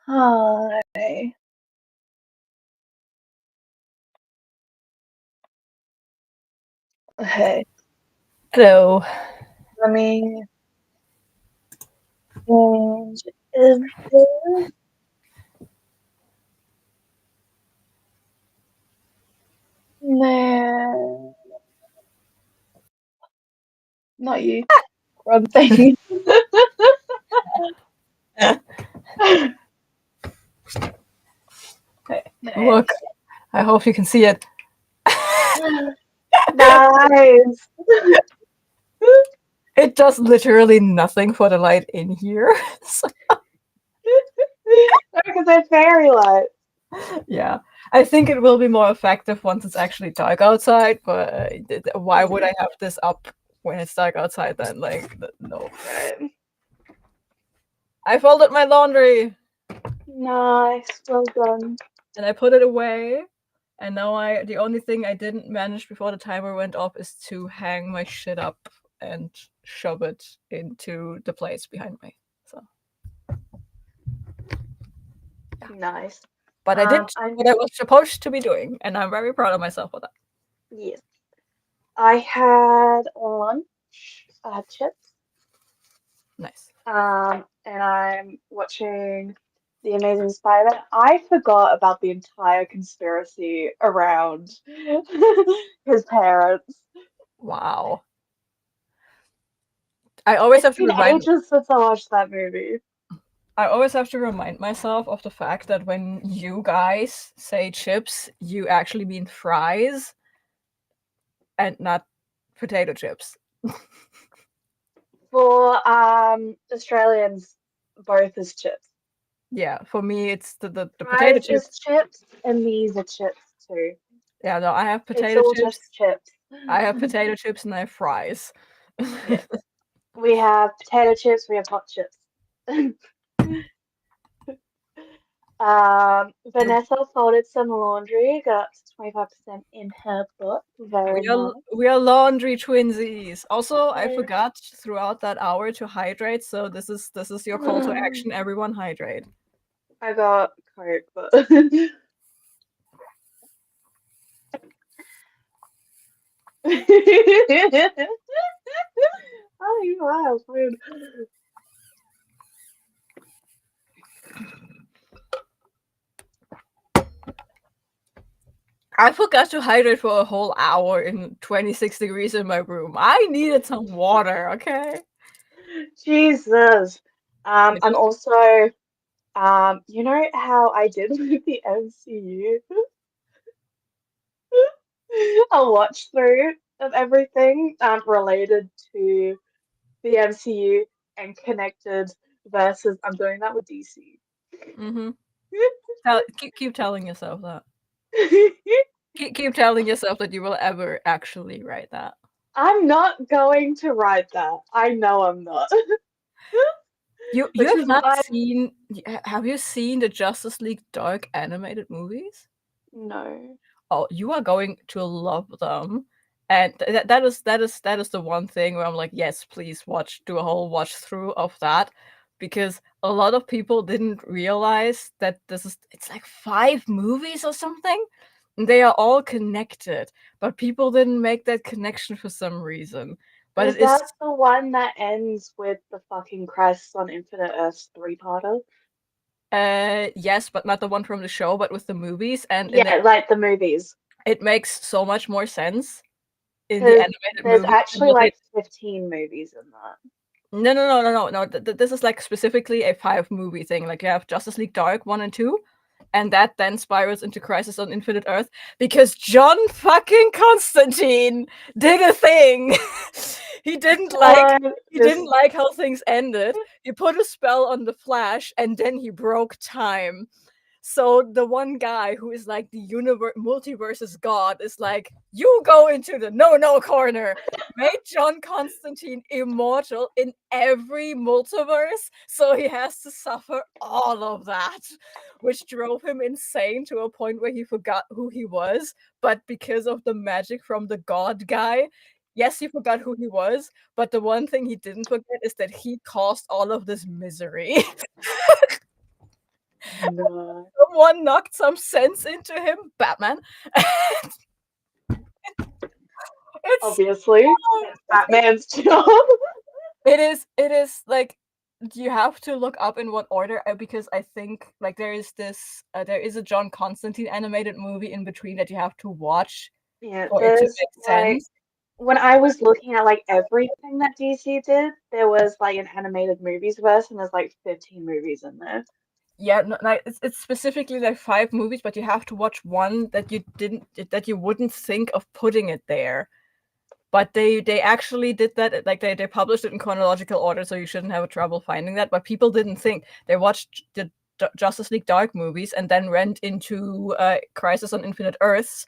Hi. Okay. Hello. Let me change. Is this? No. Not you. Wrong thing. Look, I hope you can see it. Nice. It does literally nothing for the light in here. Because they're fairy lights. Yeah, I think it will be more effective once it's actually dark outside, but why would I have this up when it's dark outside then? Like, no. Right. I folded my laundry. Nice. Well done. And I put it away. And now the only thing I didn't manage before the timer went off is to hang my shit up and shove it into the place behind me. So yeah. Nice. But I did what I was supposed to be doing, and I'm very proud of myself for that. Yes. I had lunch. I had chips. Nice. And I'm watching The Amazing Spider-Man. I forgot about the entire conspiracy around his parents. Wow. I always have to remind. It's been ages since I watched that movie. I always have to remind myself of the fact that when you guys say chips, you actually mean fries and not potato chips. For Australians, both is chips. Yeah, for me it's the potato Fries chips. is chips, and these are chips too. Yeah, no, I have potato It's all chips. just chips. I have potato chips and I have fries. Yes. We have potato chips, we have hot chips. Vanessa folded some laundry, got up to 25% in her book. Very nice. We are laundry twinsies. Also, I Yeah. forgot throughout that hour to hydrate, so this is your call to action. Everyone hydrate. I got Coke, but oh, you are food. I forgot to hydrate for a whole hour in 26 degrees in my room. I needed some water, okay? Jesus. I'm also, you know how I did with the MCU? A watch through of everything related to the MCU and connected versus I'm doing that with DC. Mm-hmm. Keep telling yourself that. Keep telling yourself that you will ever actually write that. I'm not going to write that. I know I'm not. You have not seen? Have you seen the Justice League Dark animated movies? No. Oh, you are going to love them. And that is the one thing where I'm like, yes, please do a whole watch through of that, because a lot of people didn't realize that it's like 5 movies or something, and they are all connected, but people didn't make that connection for some reason. But Is that the one that ends with the fucking Crisis on Infinite Earths 3-parter? Yes, but not the one from the show, but with the movies, and yeah, like the movies. It makes so much more sense in the animated there's movie. actually like 15 movies in that. No. This is like specifically a 5 movie thing. Like you have Justice League Dark 1 and 2, and that then spirals into Crisis on Infinite Earth because John fucking Constantine did a thing. He didn't like how things ended. He put a spell on the Flash, and then he broke time. So the one guy who is like the multiverse's god is like, you go into the no corner. Made John Constantine immortal in every multiverse, so he has to suffer all of that, which drove him insane to a point where he forgot who he was. But because of the magic from the god guy, yes, he forgot who he was, but the one thing he didn't forget is that he caused all of this misery. No. Someone knocked some sense into him, Batman. It's Obviously, it's Batman's job. it is like you have to look up in what order because I think like there is a John Constantine animated movie in between that you have to watch Yeah, for it to there's make like sense. when I was looking at like everything that DC did, there was like an animated movies verse, and there's like 15 movies in there. Yeah, no, like it's specifically like 5 movies, but you have to watch one that you wouldn't think of putting it there. But they actually did that. Like they published it in chronological order, so you shouldn't have trouble finding that. But people didn't think. They watched the Justice League Dark movies and then went into Crisis on Infinite Earths,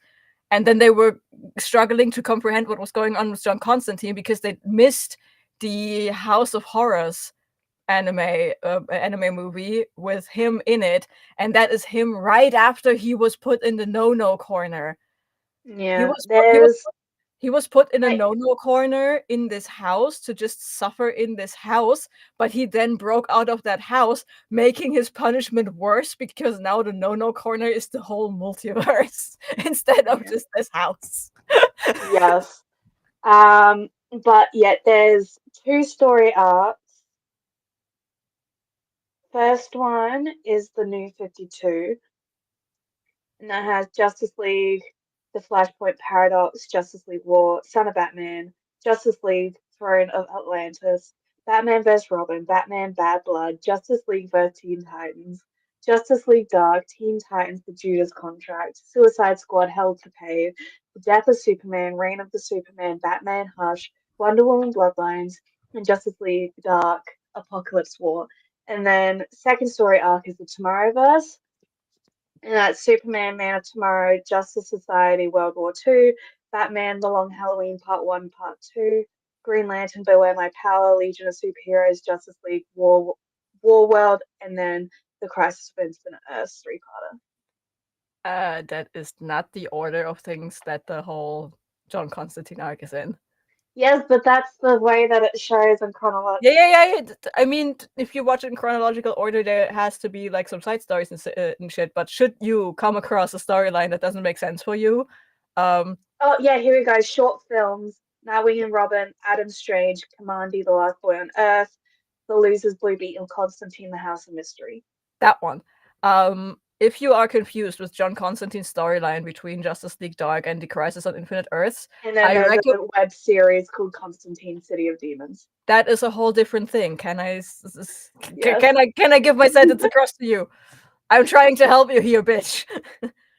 and then they were struggling to comprehend what was going on with John Constantine because they missed the House of Horrors anime movie with him in it, and that is him right after he was put in the no corner. He Yeah, was there's he was put in a like no corner in this house to just suffer in this house, but he then broke out of that house, making his punishment worse because now the no corner is the whole multiverse instead of yeah, just this house. yes. But yet there's two story arcs. First one is the New 52, and that has Justice League, the Flashpoint Paradox, Justice League War, Son of Batman, Justice League, Throne of Atlantis, Batman vs. Robin, Batman Bad Blood, Justice League vs. Teen Titans, Justice League Dark, Teen Titans The Judas Contract, Suicide Squad Hell to Pay, The Death of Superman, Reign of the Superman, Batman Hush, Wonder Woman Bloodlines, and Justice League Dark Apocalypse War. And then second story arc is the Tomorrowverse, and that's Superman, Man of Tomorrow, Justice Society, World War II, Batman, The Long Halloween, Part 1, Part 2, Green Lantern, Beware My Power, Legion of Superheroes, Justice League, War World, and then The Crisis of Infinite Earths 3-parter. That is not the order of things that the whole John Constantine arc is in. Yes, but that's the way that it shows in chronology. Yeah. I mean, if you watch it in chronological order, there has to be like some side stories and shit. But should you come across a storyline that doesn't make sense for you, Oh, yeah, here we go. Short films. Nightwing and Robin, Adam Strange, Commandy, The Last Boy on Earth, The Losers, Blue Beetle, Constantine, The House of Mystery. that one. If you are confused with John Constantine's storyline between Justice League Dark and the Crisis on Infinite Earths, And then I there's reckon a web series called Constantine City of Demons. that is a whole different thing. Can I Yes. can I give my sentence across to you? I'm trying to help you here, bitch.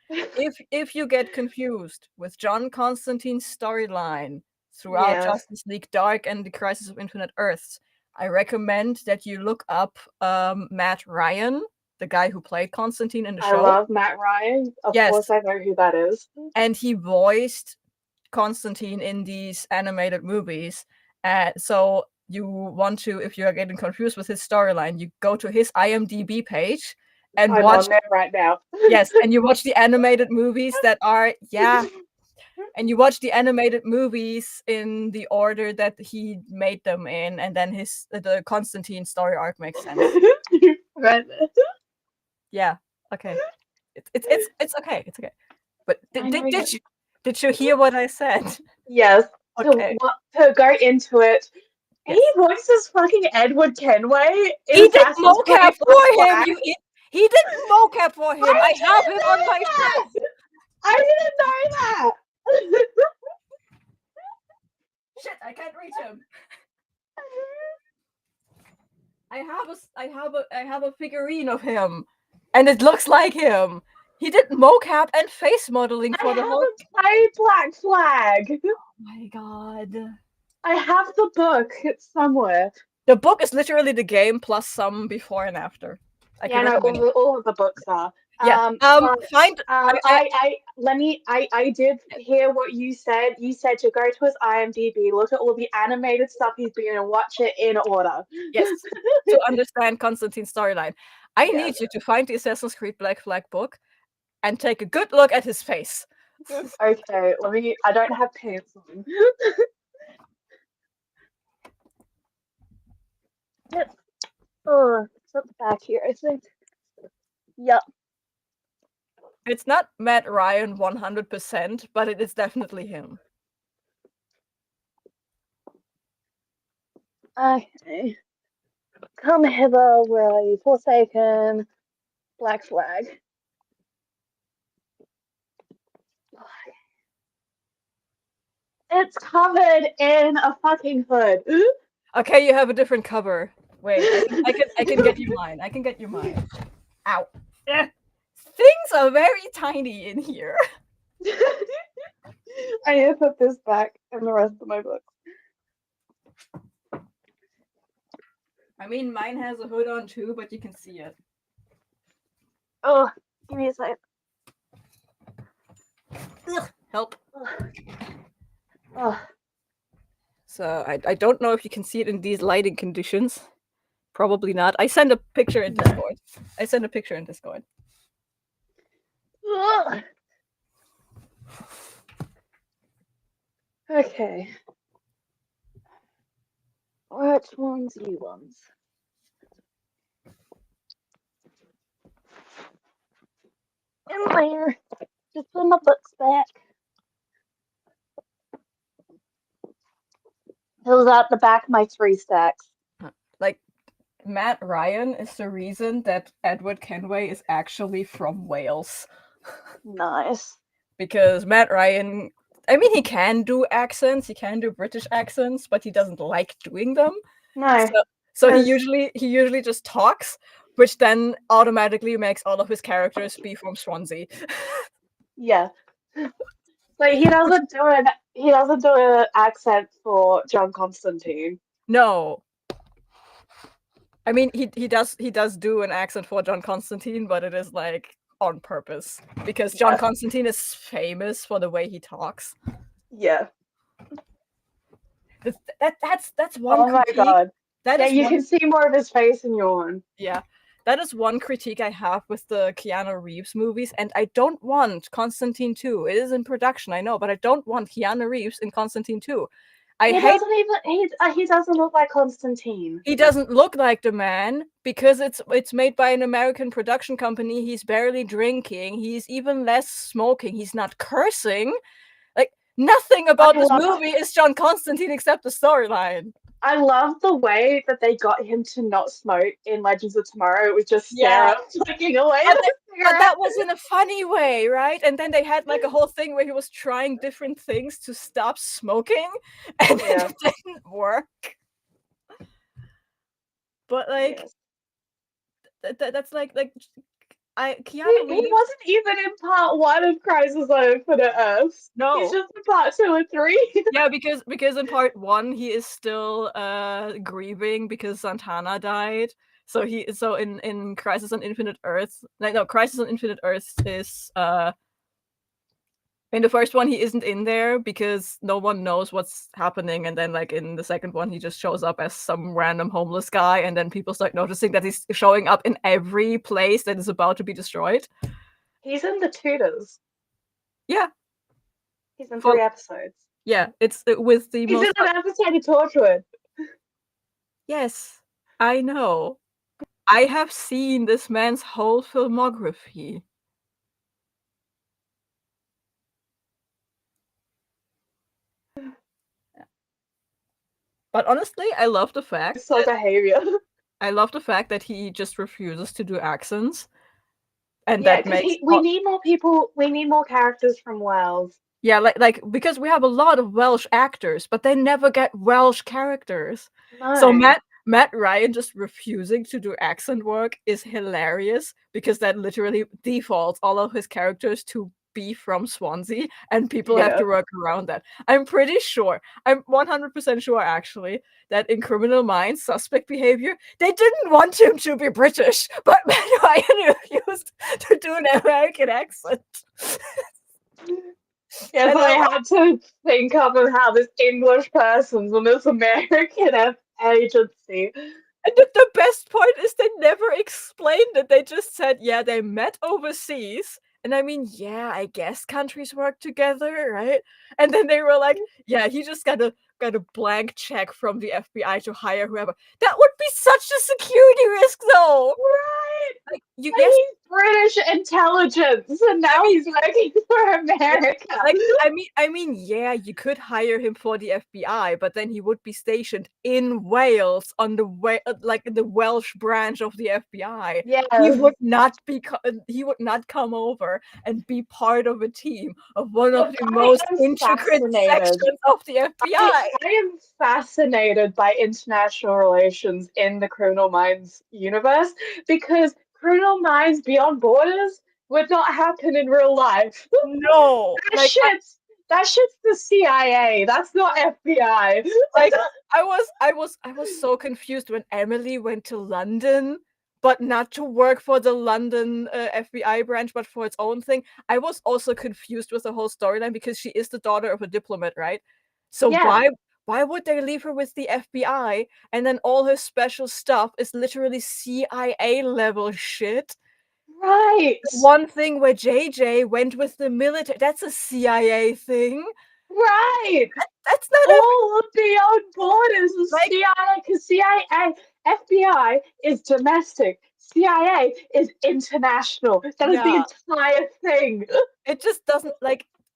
If you get confused with John Constantine's storyline throughout Yes. Justice League Dark and the Crisis of Infinite Earths, I recommend that you look up Matt Ryan, the guy who played Constantine in the I show. love Matt Ryan. Of Yes, course I know who that is. and he voiced Constantine in these animated movies. So you want to, if you are getting confused with his storyline, you go to his IMDb page and I'm watch. on there right now. Yes, and you watch the animated movies that are and you watch the animated movies in the order that he made them in, and then the Constantine story arc makes sense. Right. Yeah. Okay. It's okay. It's okay. But I know did you hear what I said? Yes. Okay. To go into it, Yes. he voices fucking Edward Kenway in He did Assassin's mocap Creed Black for him. Flag. He did mocap for him. I I have didn't him on my know that. shelf. I didn't know that. Shit, I can't reach him. I have a figurine of him, and it looks like him. He did mocap and face modeling for I the whole. haven't played Black Flag. Oh my god. I have the book. It's somewhere. The book is literally the game plus some before and after. I Yeah, can no, recommend it. all of the books are. Yeah. But Find. I did hear what you said. You said to go to his IMDb, look at all the animated stuff he's been in, and watch it in order. Yes. To understand Constantine's storyline, I Yes. need you to find the Assassin's Creed Black Flag book and take a good look at his face. Okay, let me. I don't have pants on. Oh, it's at the back here, I think. Yep. It's not Matt Ryan 100%, but it is definitely him. Okay. Come hither, where are you? Forsaken. Black Flag. It's covered in a fucking hood. Okay, you have a different cover. Wait, I can get you mine. I can get you mine. Ow. Things are very tiny in here. I need to put this back in the rest of my books. I mean, mine has a hood on too, but you can see it. Oh, give me a second. Ugh, help. Oh. So I don't know if you can see it in these lighting conditions. Probably not. I send a picture in Discord. Ugh. Okay. Which ones you want? In there. Just put my books back. Fills out the back of my 3 stacks. Like, Matt Ryan is the reason that Edward Kenway is actually from Wales. Nice. Because Matt Ryan, I mean, he can do accents, he can do British accents, but he doesn't like doing them. No. So he usually just talks, which then automatically makes all of his characters be from Swansea. Yeah. Like he doesn't do an accent for John Constantine. No. I mean, he does do an accent for John Constantine, but it is like on purpose because John Constantine is famous for the way he talks. Yeah. That's one. Oh my god. You can see more of his face in your one. Yeah. That is one critique I have with the Keanu Reeves movies, and I don't want Constantine 2. It is in production, I know, but I don't want Keanu Reeves in Constantine 2. He doesn't look like Constantine. He doesn't look like the man because it's made by an American production company. He's barely drinking. He's even less smoking. He's not cursing. Like, nothing about this movie is John Constantine except the storyline. I love the way that they got him to not smoke in Legends of Tomorrow. It was just Sarah flicking away. But that was in a funny way, right? And then they had like a whole thing where he was trying different things to stop smoking, and it didn't work. But like, that's like Keanu Reeves. He wasn't even in part 1 of Crisis on Infinite Earths. No, he's just in part 2 and 3. Yeah, because in part 1 he is still grieving because Santana died. So in Crisis on Infinite Earths, Crisis on Infinite Earths is in the first one he isn't in there because no one knows what's happening, and then like in the second one he just shows up as some random homeless guy, and then people start noticing that he's showing up in every place that is about to be destroyed. He's in The Tudors. Yeah. He's in 3 episodes. Yeah, it's with the He's in an episode of Torchwood. Yes, I know. I have seen this man's whole filmography. But honestly, I love the fact behavior. I love the fact that he just refuses to do accents. And that makes we need more people, we need more characters from Wales. Yeah, like because we have a lot of Welsh actors, but they never get Welsh characters. No. So Matt Ryan just refusing to do accent work is hilarious because that literally defaults all of his characters to be from Swansea, and people have to work around that. I'm pretty sure, I'm 100% sure actually, that in Criminal Minds, Suspect Behavior, they didn't want him to be British, but Matt Ryan refused to do an American accent. Yeah, so I had to think of how this English person's on this American agency. And the best part is they never explained it. They just said, yeah, they met overseas. And I mean, yeah, I guess countries work together, right? And then they were like, yeah, he just got a get a blank check from the FBI to hire whoever. That would be such a security risk, though. Right. Like, He's British intelligence, and now he's working for America. Like, I mean, yeah, you could hire him for the FBI, but then he would be stationed in Wales on the the Welsh branch of the FBI. Yeah, He would not come over and be part of a team of one of the most intricate sections of the FBI. I am fascinated by international relations in the Criminal Minds universe because Criminal Minds Beyond Borders would not happen in real life. No, that shit's the CIA. That's not FBI. Like, I was so confused when Emily went to London, but not to work for the London FBI branch, but for its own thing. I was also confused with the whole storyline because she is the daughter of a diplomat, right? So why would they leave her with the FBI and then all her special stuff is literally CIA level shit? Right. One thing where JJ went with the military, that's a CIA thing. Right. That's not all of Beyond Borders is CIA, because CIA, FBI is domestic. CIA is international. That is the entire thing. It just doesn't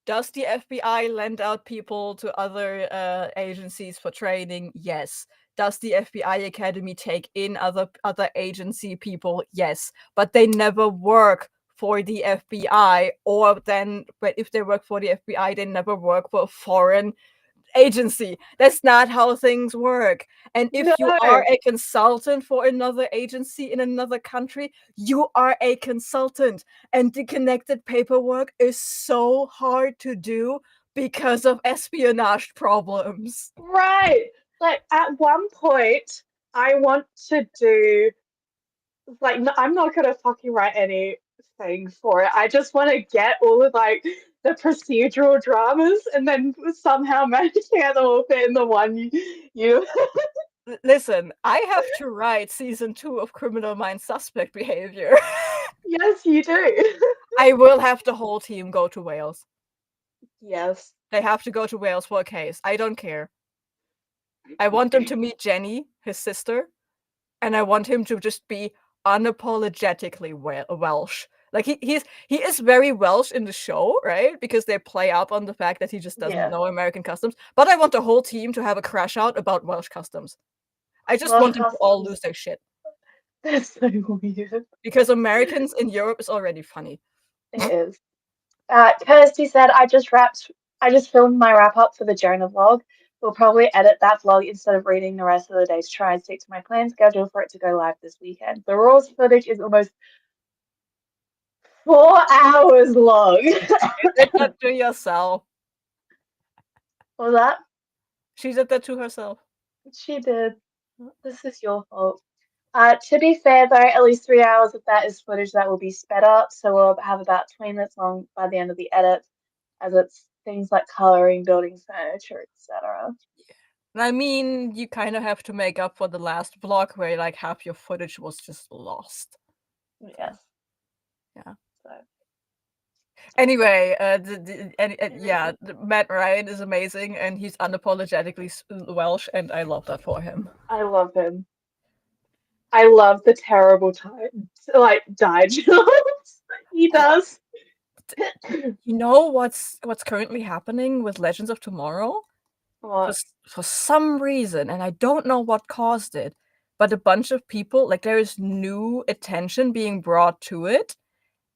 does the FBI lend out people to other agencies for training? Yes. Does the FBI Academy take in other agency people? Yes. But they never work for the FBI, or then, but if they work for the FBI, they never work for a foreign agency. That's not how things work. And if you are a consultant for another agency in another country, you are a consultant. And the connected paperwork is so hard to do because of espionage problems. Right. Like, at one point, I want to do, like, I'm not gonna fucking write anything for it. I just want to get all of, like, the procedural dramas and then somehow manage to get them all fit in the one you Listen, I have to write season 2 of Criminal Minds Suspect Behavior. Yes, you do. I will have the whole team go to Wales. Yes. They have to go to Wales for a case. I don't care. I want them to meet Jenny, his sister, and I want him to just be unapologetically Welsh. Like, he is very Welsh in the show, right? Because they play up on the fact that he just doesn't know American customs. But I want the whole team to have a crash out about Welsh customs. I just want them to all lose their shit. That's so weird. Because Americans in Europe is already funny. It is. Kirsty said, I just filmed my wrap up for the Jonah vlog. We'll probably edit that vlog instead of reading the rest of the day to try and stick to my planned schedule for it to go live this weekend. The raw footage is almost 4 hours long. You did that to yourself. What was that? She did that to herself. She did. This is your fault. To be fair, though, at least 3 hours of that is footage that will be sped up, so we'll have about 20 minutes long by the end of the edit, as it's things like coloring, building furniture, etc. Yeah. I mean, you kind of have to make up for the last vlog where like half your footage was just lost. Yes. Yeah. So. Anyway, Matt Ryan is amazing, and he's unapologetically Welsh, and I love that for him. I love him. I love the terrible dye jobs he does. You know what's currently happening with Legends of Tomorrow? What? For some reason, and I don't know what caused it, but a bunch of people, like, there is new attention being brought to it,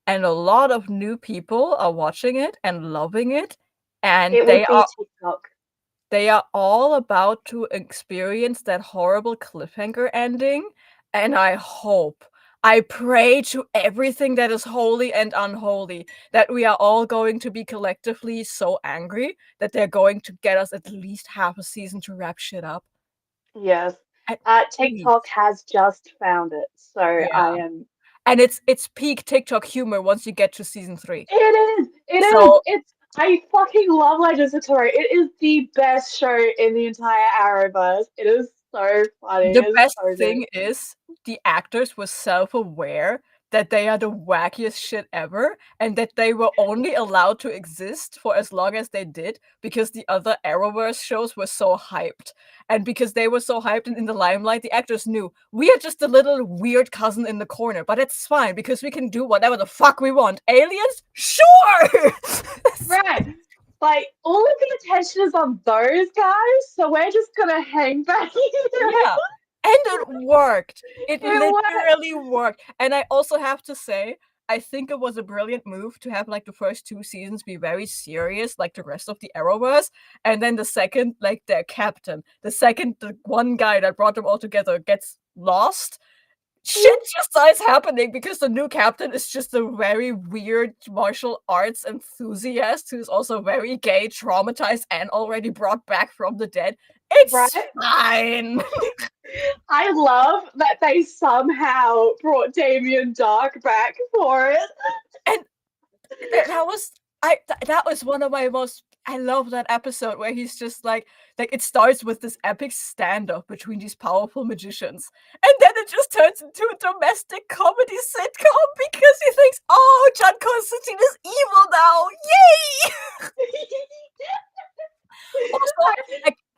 and a lot of new people are watching it and loving it, and they are all about to experience that horrible cliffhanger ending, and I pray to everything that is holy and unholy that we are all going to be collectively so angry that they're going to get us at least half a season to wrap shit up. Yes. TikTok has just found it, so I am. And it's peak TikTok humor once you get to season 3. It is. I fucking love Legends of Tomorrow. It is the best show in the entire Arrowverse. It is so funny. The best thing is the actors were self-aware that they are the wackiest shit ever, and that they were only allowed to exist for as long as they did because the other Arrowverse shows were so hyped. And because they were so hyped and in the limelight, the actors knew we are just a little weird cousin in the corner, but it's fine because we can do whatever the fuck we want. Aliens? Sure! Right. Like, all of the attention is on those guys, so we're just gonna hang back here. Yeah. And it worked. It worked. literally worked. And I also have to say, I think it was a brilliant move to have like the first 2 seasons be very serious, like the rest of the Arrowverse, and then the second, like their captain, the one guy that brought them all together gets lost. Shit just starts happening because the new captain is just a very weird martial arts enthusiast who's also very gay, traumatized, and already brought back from the dead. It's fine. I love that they somehow brought Damien Dark back for it. And that was one of my most. I love that episode where he's just like it starts with this epic standoff between these powerful magicians, and then it just turns into a domestic comedy sitcom because he thinks, oh, John Constantine is evil now, yay! Also,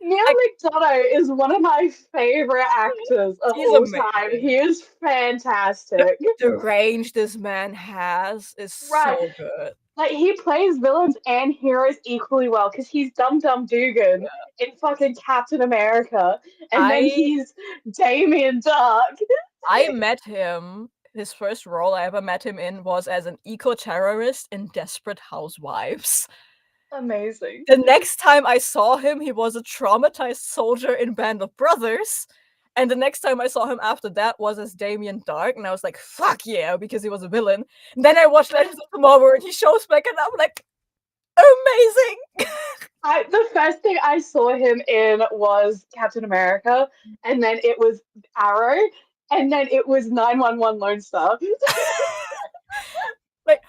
Neil McDonough is one of my favorite actors of all time. He is fantastic. The range this man has is so good. Like, he plays villains and heroes equally well because he's Dum Dum Dugan in fucking Captain America, and then he's Damien Dark. I met him. His first role I ever met him in was as an eco-terrorist in Desperate Housewives. Amazing. The next time I saw him, he was a traumatized soldier in Band of Brothers. And the next time I saw him after that was as Damien Dark, and I was like, fuck yeah, because he was a villain. And then I watched Legends of Tomorrow, and he shows back, and I'm like, amazing! The first thing I saw him in was Captain America, and then it was Arrow, and then it was 911 Lone Star. Like,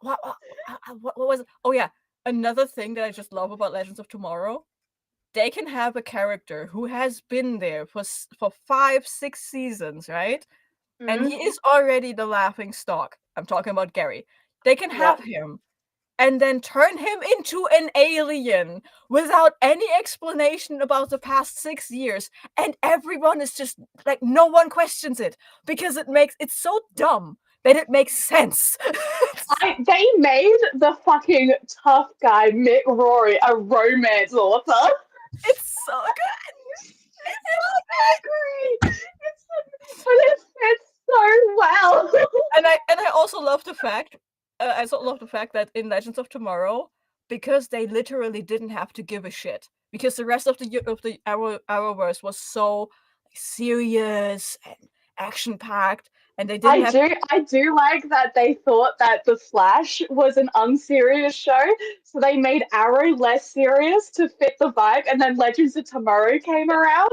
what was it? Oh yeah, another thing that I just love about Legends of Tomorrow, they can have a character who has been there for 5-6 seasons, right? And he is already the laughing stock. I'm talking about Gary. They can have him and then turn him into an alien without any explanation about the past 6 years, and everyone is just like, no one questions it because it's so dumb that it makes sense. They made the fucking tough guy Mick Rory a romance author. It's so good. But it fits so well. And I also love the fact that in Legends of Tomorrow, because they literally didn't have to give a shit, because the rest of the Arrowverse was so serious and action packed, and they didn't. I do like that they thought that The Flash was an unserious show, so they made Arrow less serious to fit the vibe, and then Legends of Tomorrow came around.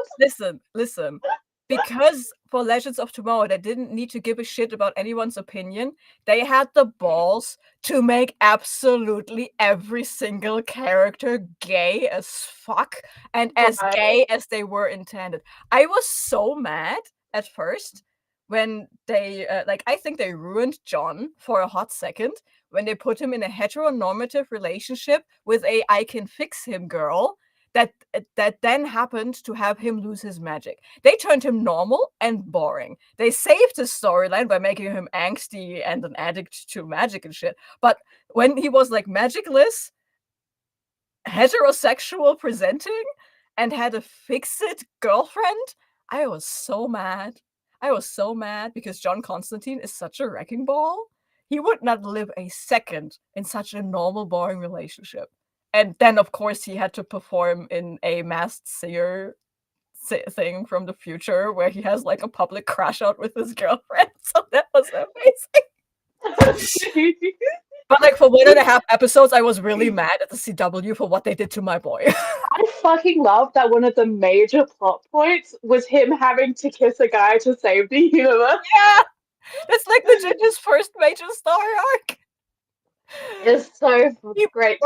Listen. Because for Legends of Tomorrow, they didn't need to give a shit about anyone's opinion. They had the balls to make absolutely every single character gay as fuck and as gay as they were intended. I was so mad at first when they, I think they ruined John for a hot second when they put him in a heteronormative relationship with a I can fix him girl that then happened to have him lose his magic. They turned him normal and boring. They saved his storyline by making him angsty and an addict to magic and shit. But when he was like magicless, heterosexual presenting, and had a fix-it girlfriend, I was so mad. I was so mad because John Constantine is such a wrecking ball. He would not live a second in such a normal, boring relationship. And then, of course, he had to perform in a Masked Singer thing from the future where he has like a public crash out with his girlfriend. So that was amazing. But like for 1.5 episodes, I was really mad at the CW for what they did to my boy. I fucking love that one of the major plot points was him having to kiss a guy to save the universe. Yeah, it's like legit his first major story arc. It's so great.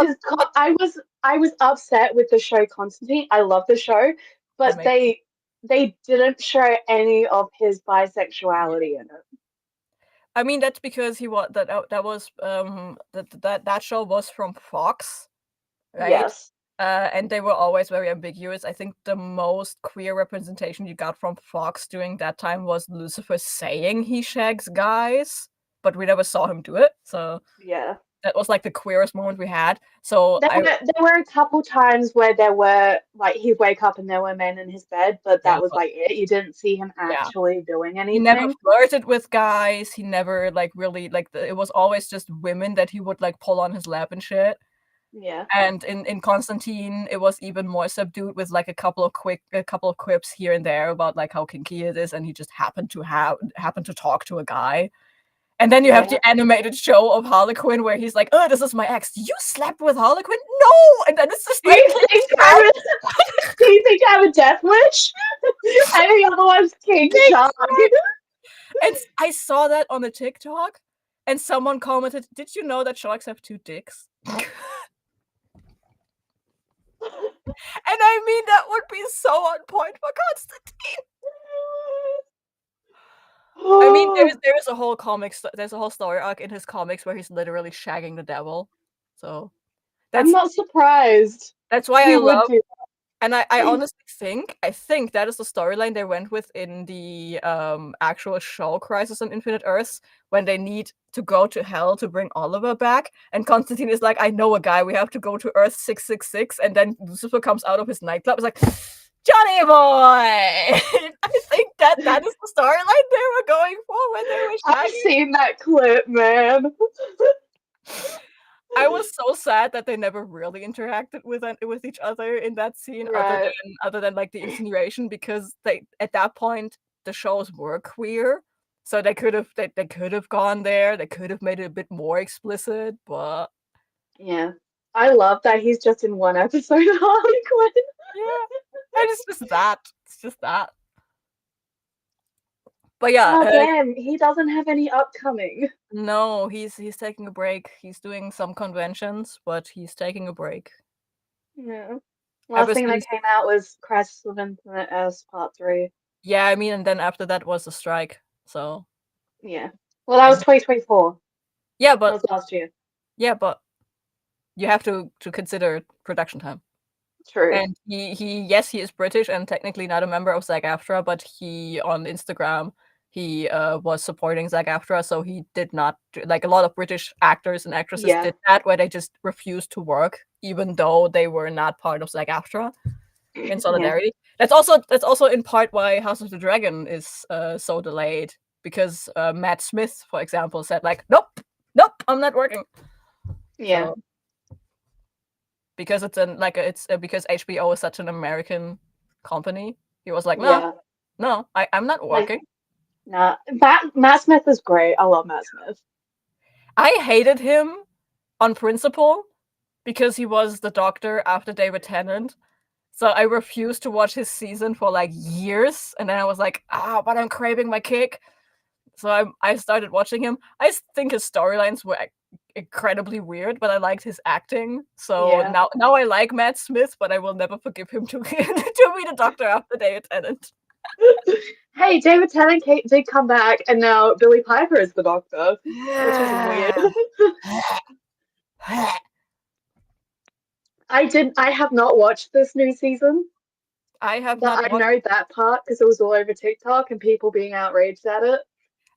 I was upset with the show Constantine. I love the show, but they didn't show any of his bisexuality in it. I mean, that's because he was that was that show was from Fox, right? Yes. And they were always very ambiguous. I think the most queer representation you got from Fox during that time was Lucifer saying he shags guys, but we never saw him do it. So yeah, that was like the queerest moment we had. So there were a couple times where there were like he'd wake up and there were men in his bed, but that was like it. You didn't see him actually doing anything. He never flirted with guys. He never like really like it was always just women that he would like pull on his lap and shit. Yeah. And in Constantine, it was even more subdued with like a couple of quips here and there about like how kinky it is, and he just happened to talk to a guy. And then you have the animated show of Harlequin where he's like, "Oh, this is my ex. You slept with Harlequin? No!" And then it's just like, do you think I have a death wish? I think otherwise King Shark. And I saw that on the TikTok, and someone commented, "Did you know that sharks have 2 dicks?" And I mean, that would be so on point for Constantine. I mean, there's a whole there's a whole story arc in his comics where he's literally shagging the devil. So I'm not surprised. That's why I love, and I honestly think that is the storyline they went with in the actual show Crisis on Infinite Earths, when they need to go to hell to bring Oliver back, and Constantine is like, "I know a guy, we have to go to Earth 666," and then Lucifer comes out of his nightclub. It's like, Johnny boy! I think that is the storyline they were going for when they were shagging. I've seen that clip, man. I was so sad that they never really interacted with each other in that scene, other than like the insinuation, because they at that point the shows were queer, so they could have gone there. They could have made it a bit more explicit, but yeah, I love that he's just in one episode of Harley Quinn. Yeah, and it's just that. It's just that. But yeah, damn, he doesn't have any upcoming. No, he's taking a break. He's doing some conventions, but he's taking a break. Yeah. Last thing that came out was Crisis of Infinite Earths Part 3. Yeah, I mean, and then after that was the strike, so. Yeah. Well, that was 2024. Yeah, but. That was last year. Yeah, but you have to consider production time. True. And he is British and technically not a member of SAG-AFTRA, but he, on Instagram, he was supporting SAG-AFTRA, so he did not, like a lot of British actors and actresses did that, where they just refused to work, even though they were not part of SAG-AFTRA, in solidarity. Yeah. That's also in part why House of the Dragon is so delayed, because Matt Smith, for example, said like, nope, I'm not working. Yeah. So, because it's because HBO is such an American company, he was like, no, I'm not working. Nah, Matt Smith is great. I love Matt Smith. I hated him on principle because he was the Doctor after David Tennant. So I refused to watch his season for like years, and then I was like, but I'm craving my kick. So I started watching him. I think his storylines were incredibly weird, but I liked his acting. So now I like Matt Smith, but I will never forgive him to be the Doctor after David Tennant. Hey, David Tennant did come back, and now Billie Piper is the Doctor, which is weird. I have not watched this new season. I have but not. I know that part because it was all over TikTok and people being outraged at it.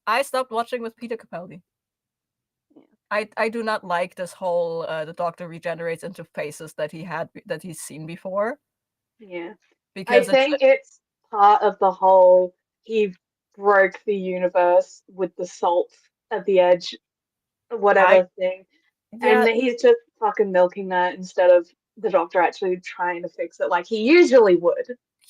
I stopped watching with Peter Capaldi. I do not like this whole the Doctor regenerates into faces that he's seen before. Yeah, because I think it's part of the whole he broke the universe with the salt at the edge, whatever thing, and he's just fucking milking that instead of the Doctor actually trying to fix it like he usually would.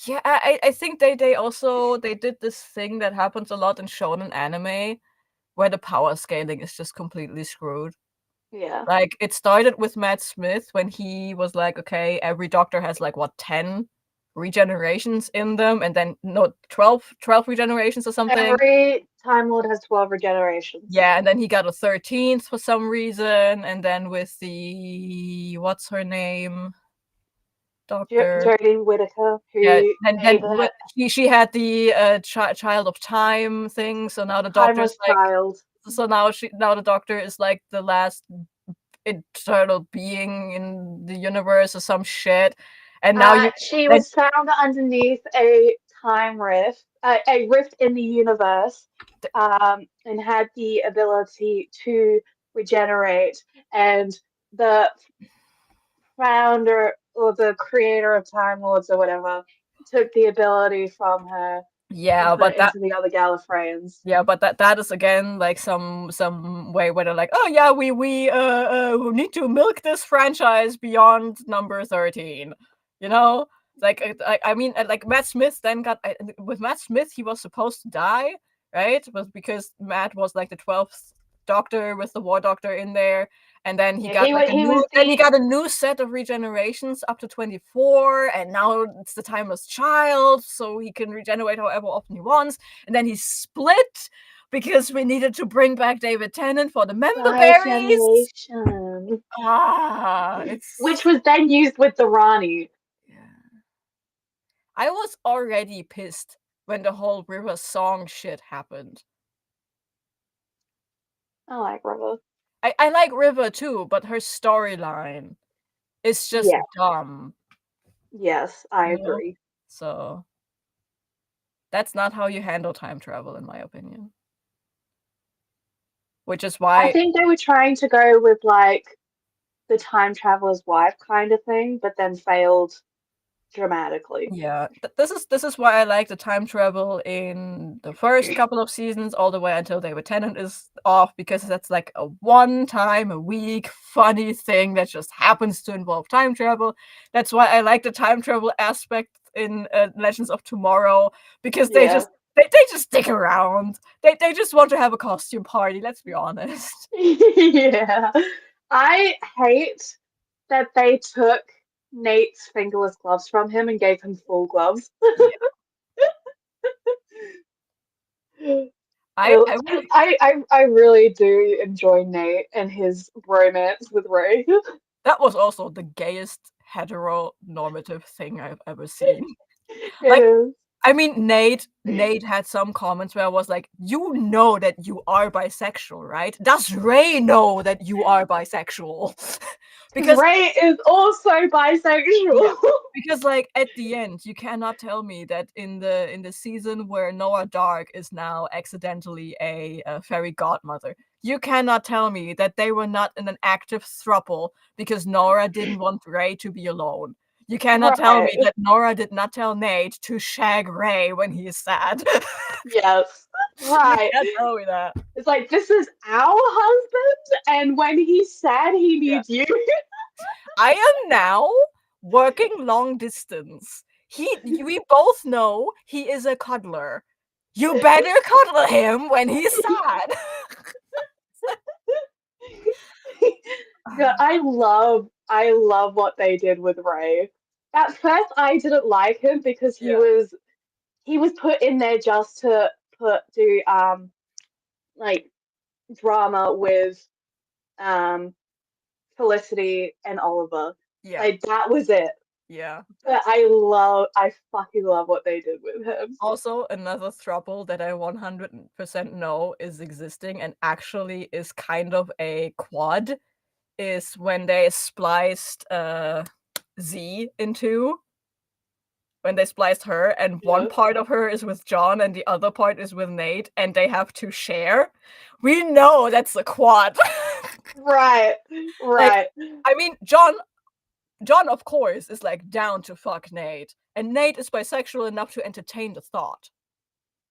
Yeah, I think they did this thing that happens a lot in shonen anime, where the power scaling is just completely screwed. Yeah. Like, it started with Matt Smith when he was like, okay, every Doctor has like, 10 regenerations in them, and then, 12 regenerations or something. Every Time Lord has 12 regenerations. Yeah, and then he got a 13th for some reason, and then with the, what's her name? Doctor Jodie Whittaker, and then she had the Child of Time thing, so now the Doctor's like Child. So now the Doctor is like the last eternal being in the universe or some shit. And now she was found underneath a time rift, a rift in the universe, and had the ability to regenerate. And the founder or the creator of Time Lords or whatever took the ability from her and put it into the other Gallifreyans. Yeah, but that is again like some way where they're like, oh yeah, we need to milk this franchise beyond number 13. You know? Like I mean like Matt Smith then got with Matt Smith he was supposed to die, right? Was because Matt was like the 12th Doctor with the War Doctor in there, and then he got a new set of regenerations up to 24, and now it's the Timeless Child, so he can regenerate however often he wants. And then he split because we needed to bring back David Tennant for the member berries. Which was then used with the Rani. Yeah. I was already pissed when the whole River Song shit happened. I like River. I like River too, but her storyline is just dumb. Yes, I agree. So that's not how you handle time travel, in my opinion. Which is why I think they were trying to go with like the time traveler's wife kind of thing, but then failed dramatically. Yeah, this is why I like the time travel in the first couple of seasons all the way until David Tennant is off, because that's like a one time a week funny thing that just happens to involve time travel. That's why I like the time travel aspect in Legends of Tomorrow, because they just stick around. They just want to have a costume party, let's be honest. Yeah. I hate that they took Nate's fingerless gloves from him and gave him full gloves. I really do enjoy Nate and his romance with Ray. That was also the gayest heteronormative thing I've ever seen. Like, I mean, Nate had some comments where I was like, you know that you are bisexual, right? Does Ray know that you are bisexual? Because Ray is also bisexual. Yeah, because like at the end, you cannot tell me that in the season where Noah Dark is now accidentally a fairy godmother, you cannot tell me that they were not in an active throuple because Nora didn't want Ray to be alone. You cannot tell me that Nora did not tell Nate to shag Ray when he is sad. Yes. Right. You can't tell me that. It's like, this is our husband, and when he's sad, he needs you. I am now working long distance. We both know he is a cuddler. You better cuddle him when he's sad. Yeah, I love what they did with Ray. At first, I didn't like him because he was put in there just to do like drama with Felicity and Oliver. Yeah, like that was it. Yeah, but I fucking love what they did with him. Also, another throuple that I 100% know is existing and actually is kind of a quad is when they spliced Z into. When they spliced her, and one part of her is with John and the other part is with Nate, and they have to share. We know that's a quad. Right. Like, I mean, John, of course, is like down to fuck Nate, and Nate is bisexual enough to entertain the thought.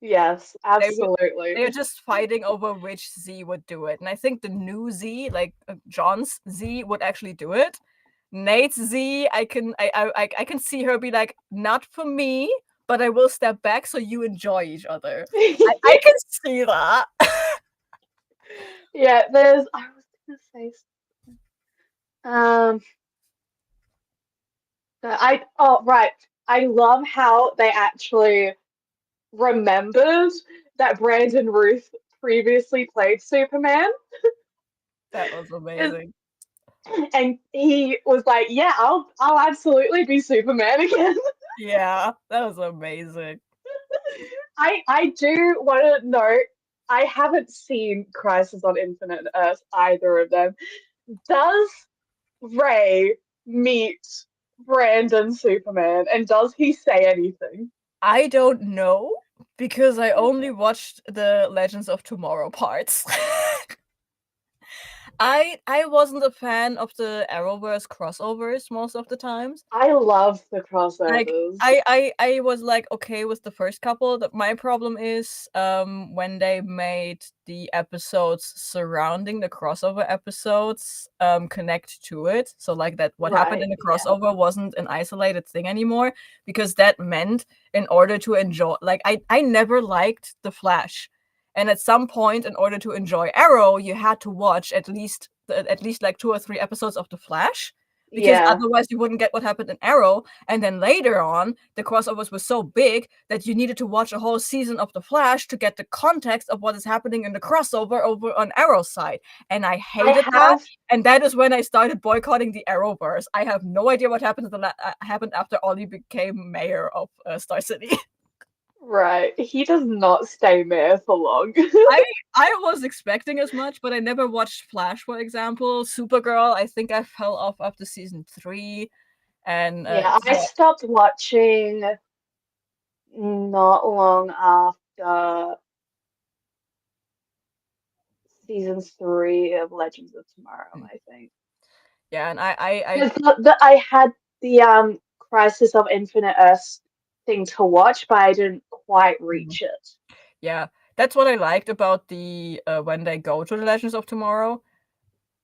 Yes, absolutely. They're just fighting over which Z would do it, and I think the new Z, like John's Z, would actually do it. Nate's Z, I can see her be like, not for me, but I will step back so you enjoy each other. I can see that. Yeah, I was gonna say right. I love how they actually remembered that Brandon Routh previously played Superman. That was amazing. And he was like, yeah, I'll absolutely be Superman again. Yeah, that was amazing. I do want to note I haven't seen Crisis on Infinite Earth, either of them. Does Ray meet Brandon Superman, and does he say anything? I don't know because I only watched the Legends of Tomorrow parts. I wasn't a fan of the Arrowverse crossovers most of the times. I love the Like crossovers. I was like okay with the first couple. My problem is when they made the episodes surrounding the crossover episodes connect to it. So like that what happened in the crossover wasn't an isolated thing anymore, because that meant in order to enjoy, like I never liked The Flash. And at some point, in order to enjoy Arrow, you had to watch at least like 2 or 3 episodes of The Flash, because Yeah. otherwise you wouldn't get what happened in Arrow. And then later on, the crossovers were so big that you needed to watch a whole season of The Flash to get the context of what is happening in the crossover over on Arrow's side. And I hated that. And that is when I started boycotting the Arrowverse. I have no idea what happened happened after Ollie became mayor of Star City. Right. He does not stay mayor for long. I was expecting as much, but I never watched Flash, for example. Supergirl, I think I fell off after season 3. And Yeah, I stopped watching not long after season 3 of Legends of Tomorrow, I think. Yeah, and I I had the Crisis of Infinite Earths thing to watch, but I didn't quite reach it. Yeah, that's what I liked about the when they go to the Legends of Tomorrow.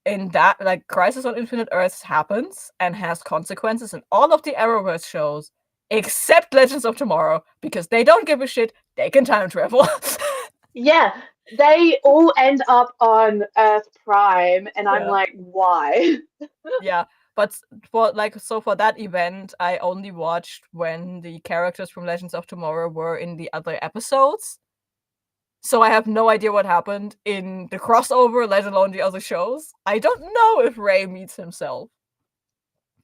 In that, like, Crisis on Infinite Earths happens and has consequences in all of the Arrowverse shows, except Legends of Tomorrow, because they don't give a shit. They can time travel. Yeah, they all end up on Earth Prime, and I'm like, why? Yeah, but for that event, I only watched when the characters from Legends of Tomorrow were in the other episodes. So I have no idea what happened in the crossover, let alone the other shows. I don't know if Ray meets himself.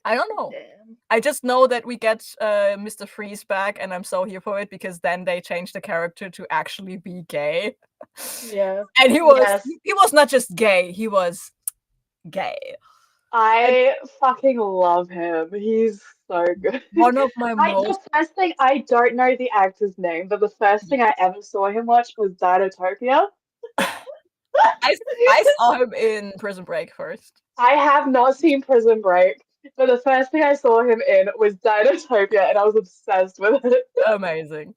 I don't know. Damn. I just know that we get Mr. Freeze back, and I'm so here for it, because then they changed the character to actually be gay. Yeah. And he was not just gay, he was gay. I fucking love him. He's so good. One of my The first thing, I don't know the actor's name, but the first thing I ever saw him watch was Dinotopia. I saw him in Prison Break first. I have not seen Prison Break, but the first thing I saw him in was Dinotopia, and I was obsessed with it. Amazing.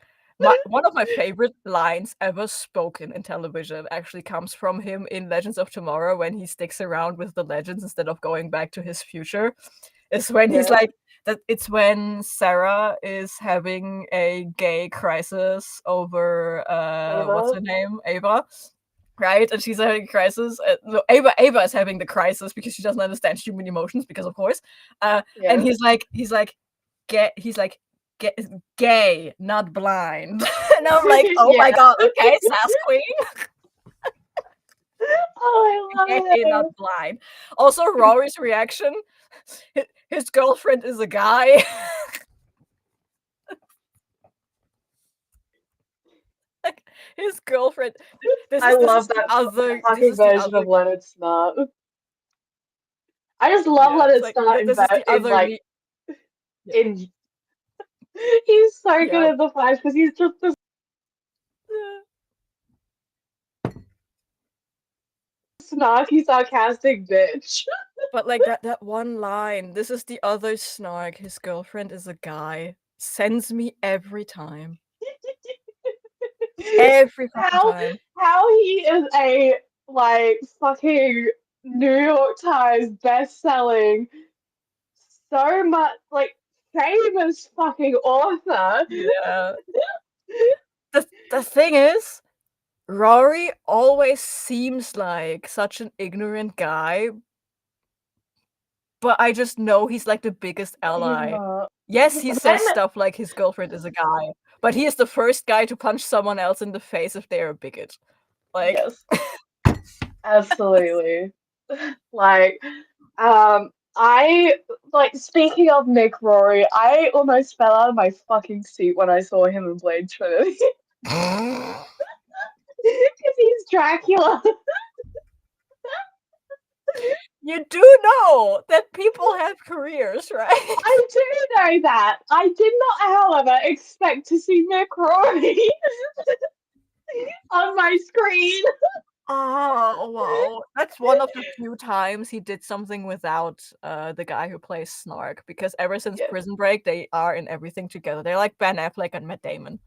One of my favorite lines ever spoken in television actually comes from him in Legends of Tomorrow, when he sticks around with the Legends instead of going back to his future. It's when he's like, it's when Sarah is having a gay crisis over what's her name? Ava. Right? And she's having a crisis. No, Ava is having the crisis because she doesn't understand human emotions, because of course. And he's like, gay, not blind. And I'm like, oh my god, okay, sass queen. Oh, I love Gay, not blind. Also, Rory's reaction, his girlfriend is a guy. His girlfriend. I love that fucking version of Leonard Snart. I just love Leonard Snart in he's so good at The Flash, because he's just this snarky, sarcastic bitch. But like that one line, this is the other snark, his girlfriend is a guy, sends me every time. Every time. How he is a like fucking New York Times best-selling, so much like famous fucking author. Yeah. The thing is, Rory always seems like such an ignorant guy, but I just know he's like the biggest ally. Yes, he says stuff like his girlfriend is a guy, but he is the first guy to punch someone else in the face if they're a bigot. Like, yes. Absolutely. Like, I like, speaking of Nick Rory, I almost fell out of my fucking seat when I saw him in Blade Trinity. Because he's Dracula. You do know that people have careers, right? I do know that. I did not, however, expect to see Mick Rory on my screen. Oh, wow. That's one of the few times he did something without the guy who plays Snark, because ever since Yeah. Prison Break, they are in everything together. They're like Ben Affleck and Matt Damon.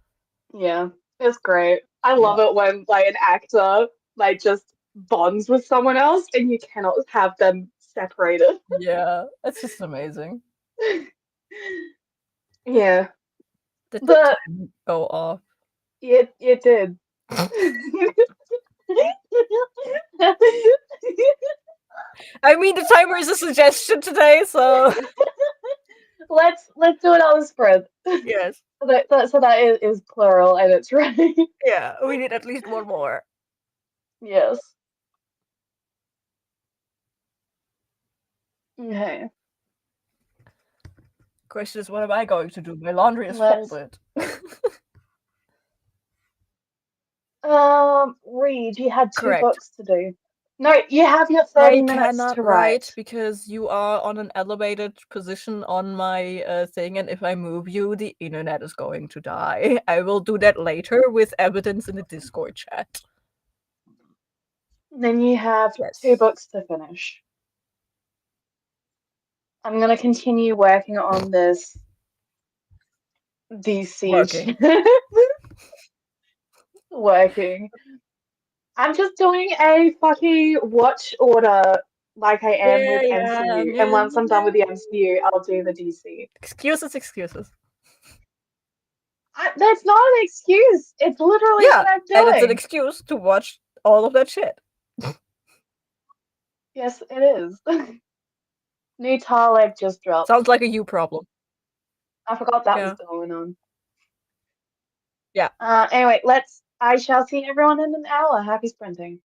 Yeah, it's great. I love it when like an actor like just bonds with someone else and you cannot have them separated. Yeah, it's just amazing. Yeah, Did the but time go off? it did. I mean, the timer is a suggestion today, so Let's do another spread. yes. So that is plural and it's right. Yeah, we need at least one more. Yes. Okay. Question is, what am I going to do? My laundry is Let's folded. read. You had two Correct. books to do. No, you have your 30 I minutes cannot to write write. because you are on an elevated position on my thing, and if I move you, the internet is going to die. I will do that later with evidence in the Discord chat. Then you have two Yes. books to finish. I'm gonna continue working on this siege. Working. Working. I'm just doing a fucking watch order like I am Yeah, with yeah, MCU. And yeah, once I'm done with the yeah. MCU, I'll do the DC. Excuses, excuses. That's not an excuse. It's literally Yeah, what I'm and it's an doing. excuse to watch all of that shit. Yes, it is. New Tarleg just dropped. Sounds like a you problem. I forgot that was Yeah. going on. Yeah. Anyway, I shall see everyone in an hour. Happy sprinting.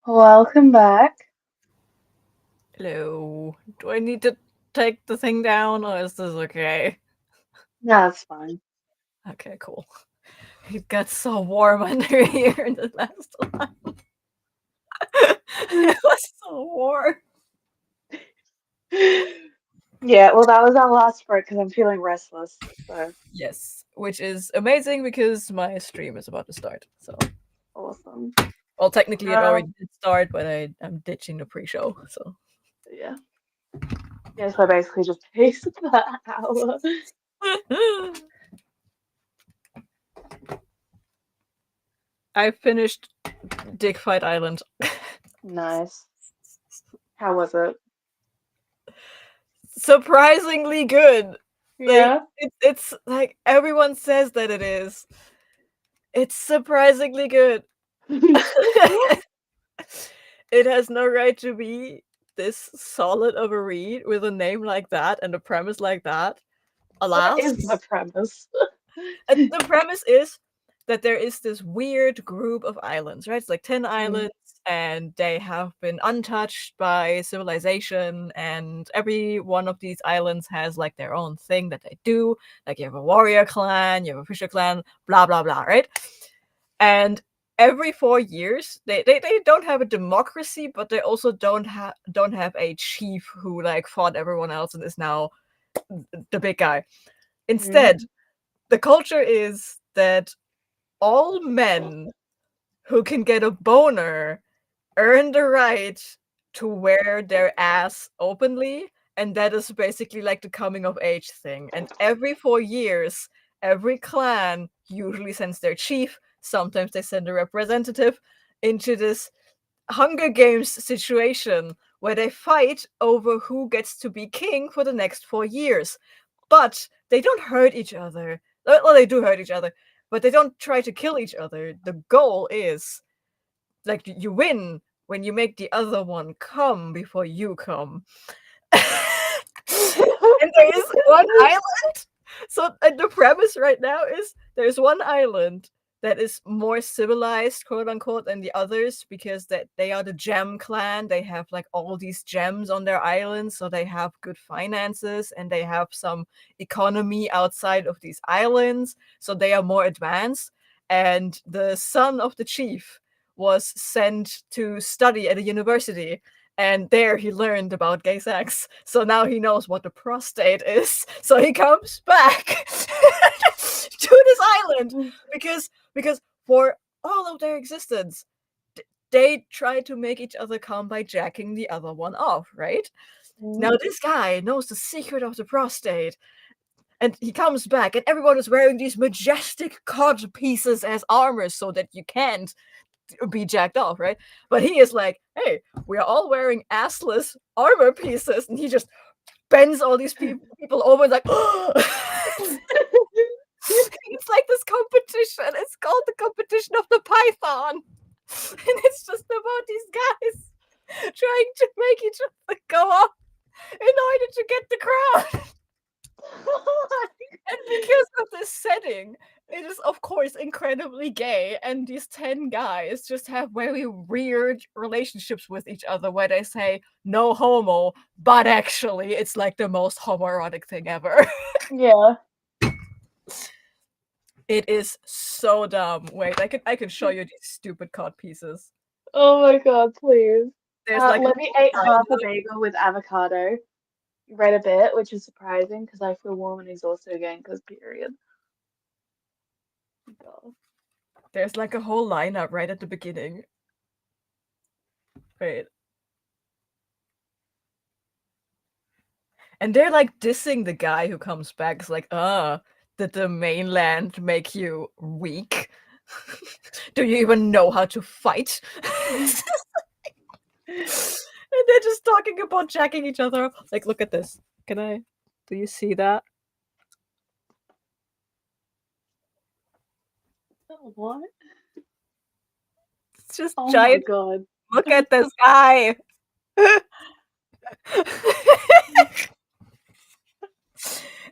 Welcome back. Hello. Do I need to take the thing down, or is this okay? No, it's fine. Okay, cool. It got so warm under here in the last one. It was so warm. Yeah, well, that was our last break because I'm feeling restless. So Yes, which is amazing because my stream is about to start. So, awesome. well, technically it already did start, but I'm ditching the pre-show. So, Yeah. Yeah, so I basically just paced the hour. I finished Dick Fight Island. Nice. How was it? Surprisingly good. Like Yeah. it's like everyone says that it is. It's surprisingly good. It has no right to be this solid of a read with a name like that and a premise like that. What Alas, is the premise? the premise is that there is this weird group of islands, right? It's like 10 Mm. islands, and they have been untouched by civilization, and every one of these islands has like their own thing that they do. Like you have a warrior clan, you have a fisher clan, blah blah blah, right? And every 4 years they don't have a democracy, but they also don't have a chief who like fought everyone else and is now the big guy. Instead, the culture is that all men who can get a boner earn the right to wear their ass openly, and that is basically like the coming of age thing. And every 4 years, every clan usually sends their chief, sometimes they send a representative, into this Hunger Games situation where they fight over who gets to be king for the next 4 years. But they don't hurt each other. Well, they do hurt each other, but they don't try to kill each other. The goal is like you win when you make the other one come before you come. And there is one island. So the premise right now is there's one island that is more civilized, quote unquote, than the others because that they are the gem clan. They have like all these gems on their island, so they have good finances and they have some economy outside of these islands, so they are more advanced. And the son of the chief was sent to study at a university, and there he learned about gay sex. So now he knows what the prostate is. So he comes back to this island because for all of their existence, they try to make each other come by jacking the other one off, right? Now this guy knows the secret of the prostate, and he comes back, and everyone is wearing these majestic cod pieces as armor so that you can't be jacked off, right? But he is like, hey, we're all wearing assless armor pieces, and he just bends all these people over and like, it's like this competition. It's called the competition of the Python, and it's just about these guys trying to make each other go up in order to get the crown. And because of this setting, it is of course incredibly gay, and these 10 guys just have very weird relationships with each other where they say no homo, but actually it's like the most homoerotic thing ever. Yeah. It is so dumb. Wait, I can show you these stupid cod pieces. Oh my god, please. There's like Let me eat half a bagel with avocado. Read a bit, which is surprising because I feel warm and exhausted again because period. God. there's like a whole lineup right at the beginning. Wait. And they're like dissing the guy who comes back. It's like, did the mainland make you weak? Do you even know how to fight? And they're just talking about jacking each other up. Like, look at this. Do you see that? What? It's just Oh giant. my god. Look at this guy.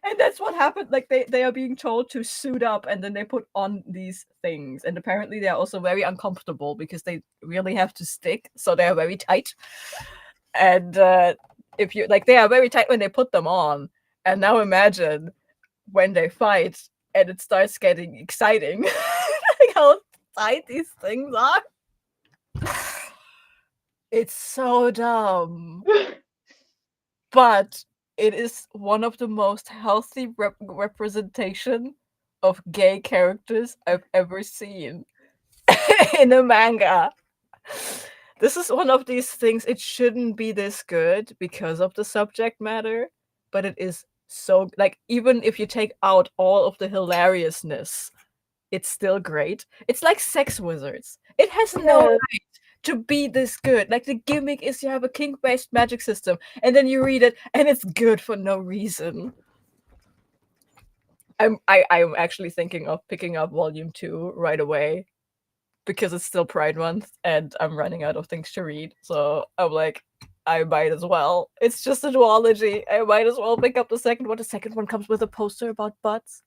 And that's what happened. Like they are being told to suit up, and then they put on these things, and apparently they are also very uncomfortable because they really have to stick, so they are very tight. And if you like, they are very tight when they put them on. And now imagine when they fight and it starts getting exciting, like how tight these things are. It's so dumb. But it is one of the most healthy representation of gay characters I've ever seen in a manga. This is one of these things, it shouldn't be this good because of the subject matter, but it is so, like, even if you take out all of the hilariousness, it's still great. It's like Sex Wizards. It has no right to be this good. Like, the gimmick is you have a kink-based magic system, and then you read it, and it's good for no reason. I'm actually thinking of picking up volume 2 right away because it's still Pride Month, and I'm running out of things to read. So I'm like, I might as well. It's just a duology. I might as well pick up the second one. The second one comes with a poster about butts.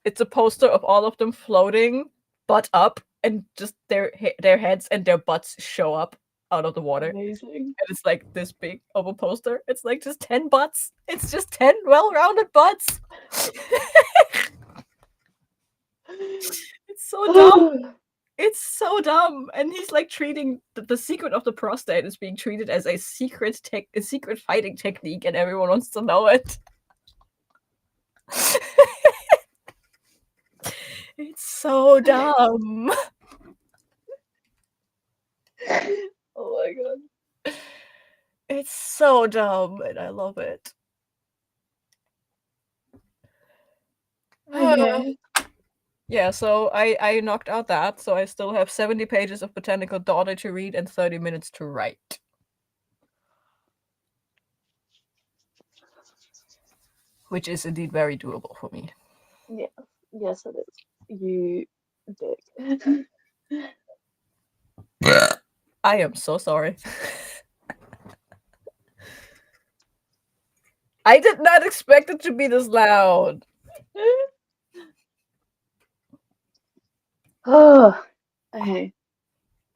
It's a poster of all of them floating, butt up, and just their heads and their butts show up out of the water. Amazing. And it's like this big of a poster. It's like just 10 butts. It's just 10 well-rounded butts. It's so dumb. It's so dumb. And he's like treating the secret of the prostate is being treated as a secret fighting technique, and everyone wants to know it. It's so dumb. Oh my god. It's so dumb, and I love it. Okay. Yeah, so I knocked out that, so I still have 70 pages of Botanical Daughter to read and 30 minutes to write. Which is indeed very doable for me. Yeah. Yes, it is. You dick. I am so sorry. I did not expect it to be this loud. Oh, okay.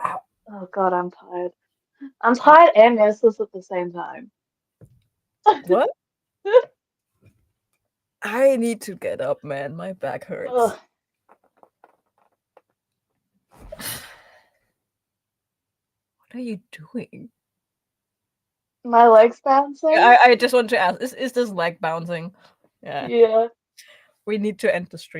Oh god, I'm tired. I'm tired and restless at the same time. What? I need to get up, man. My back hurts. Ugh. What are you doing? My legs bouncing? I just want to ask, is this leg bouncing? Yeah. We need to end the stream.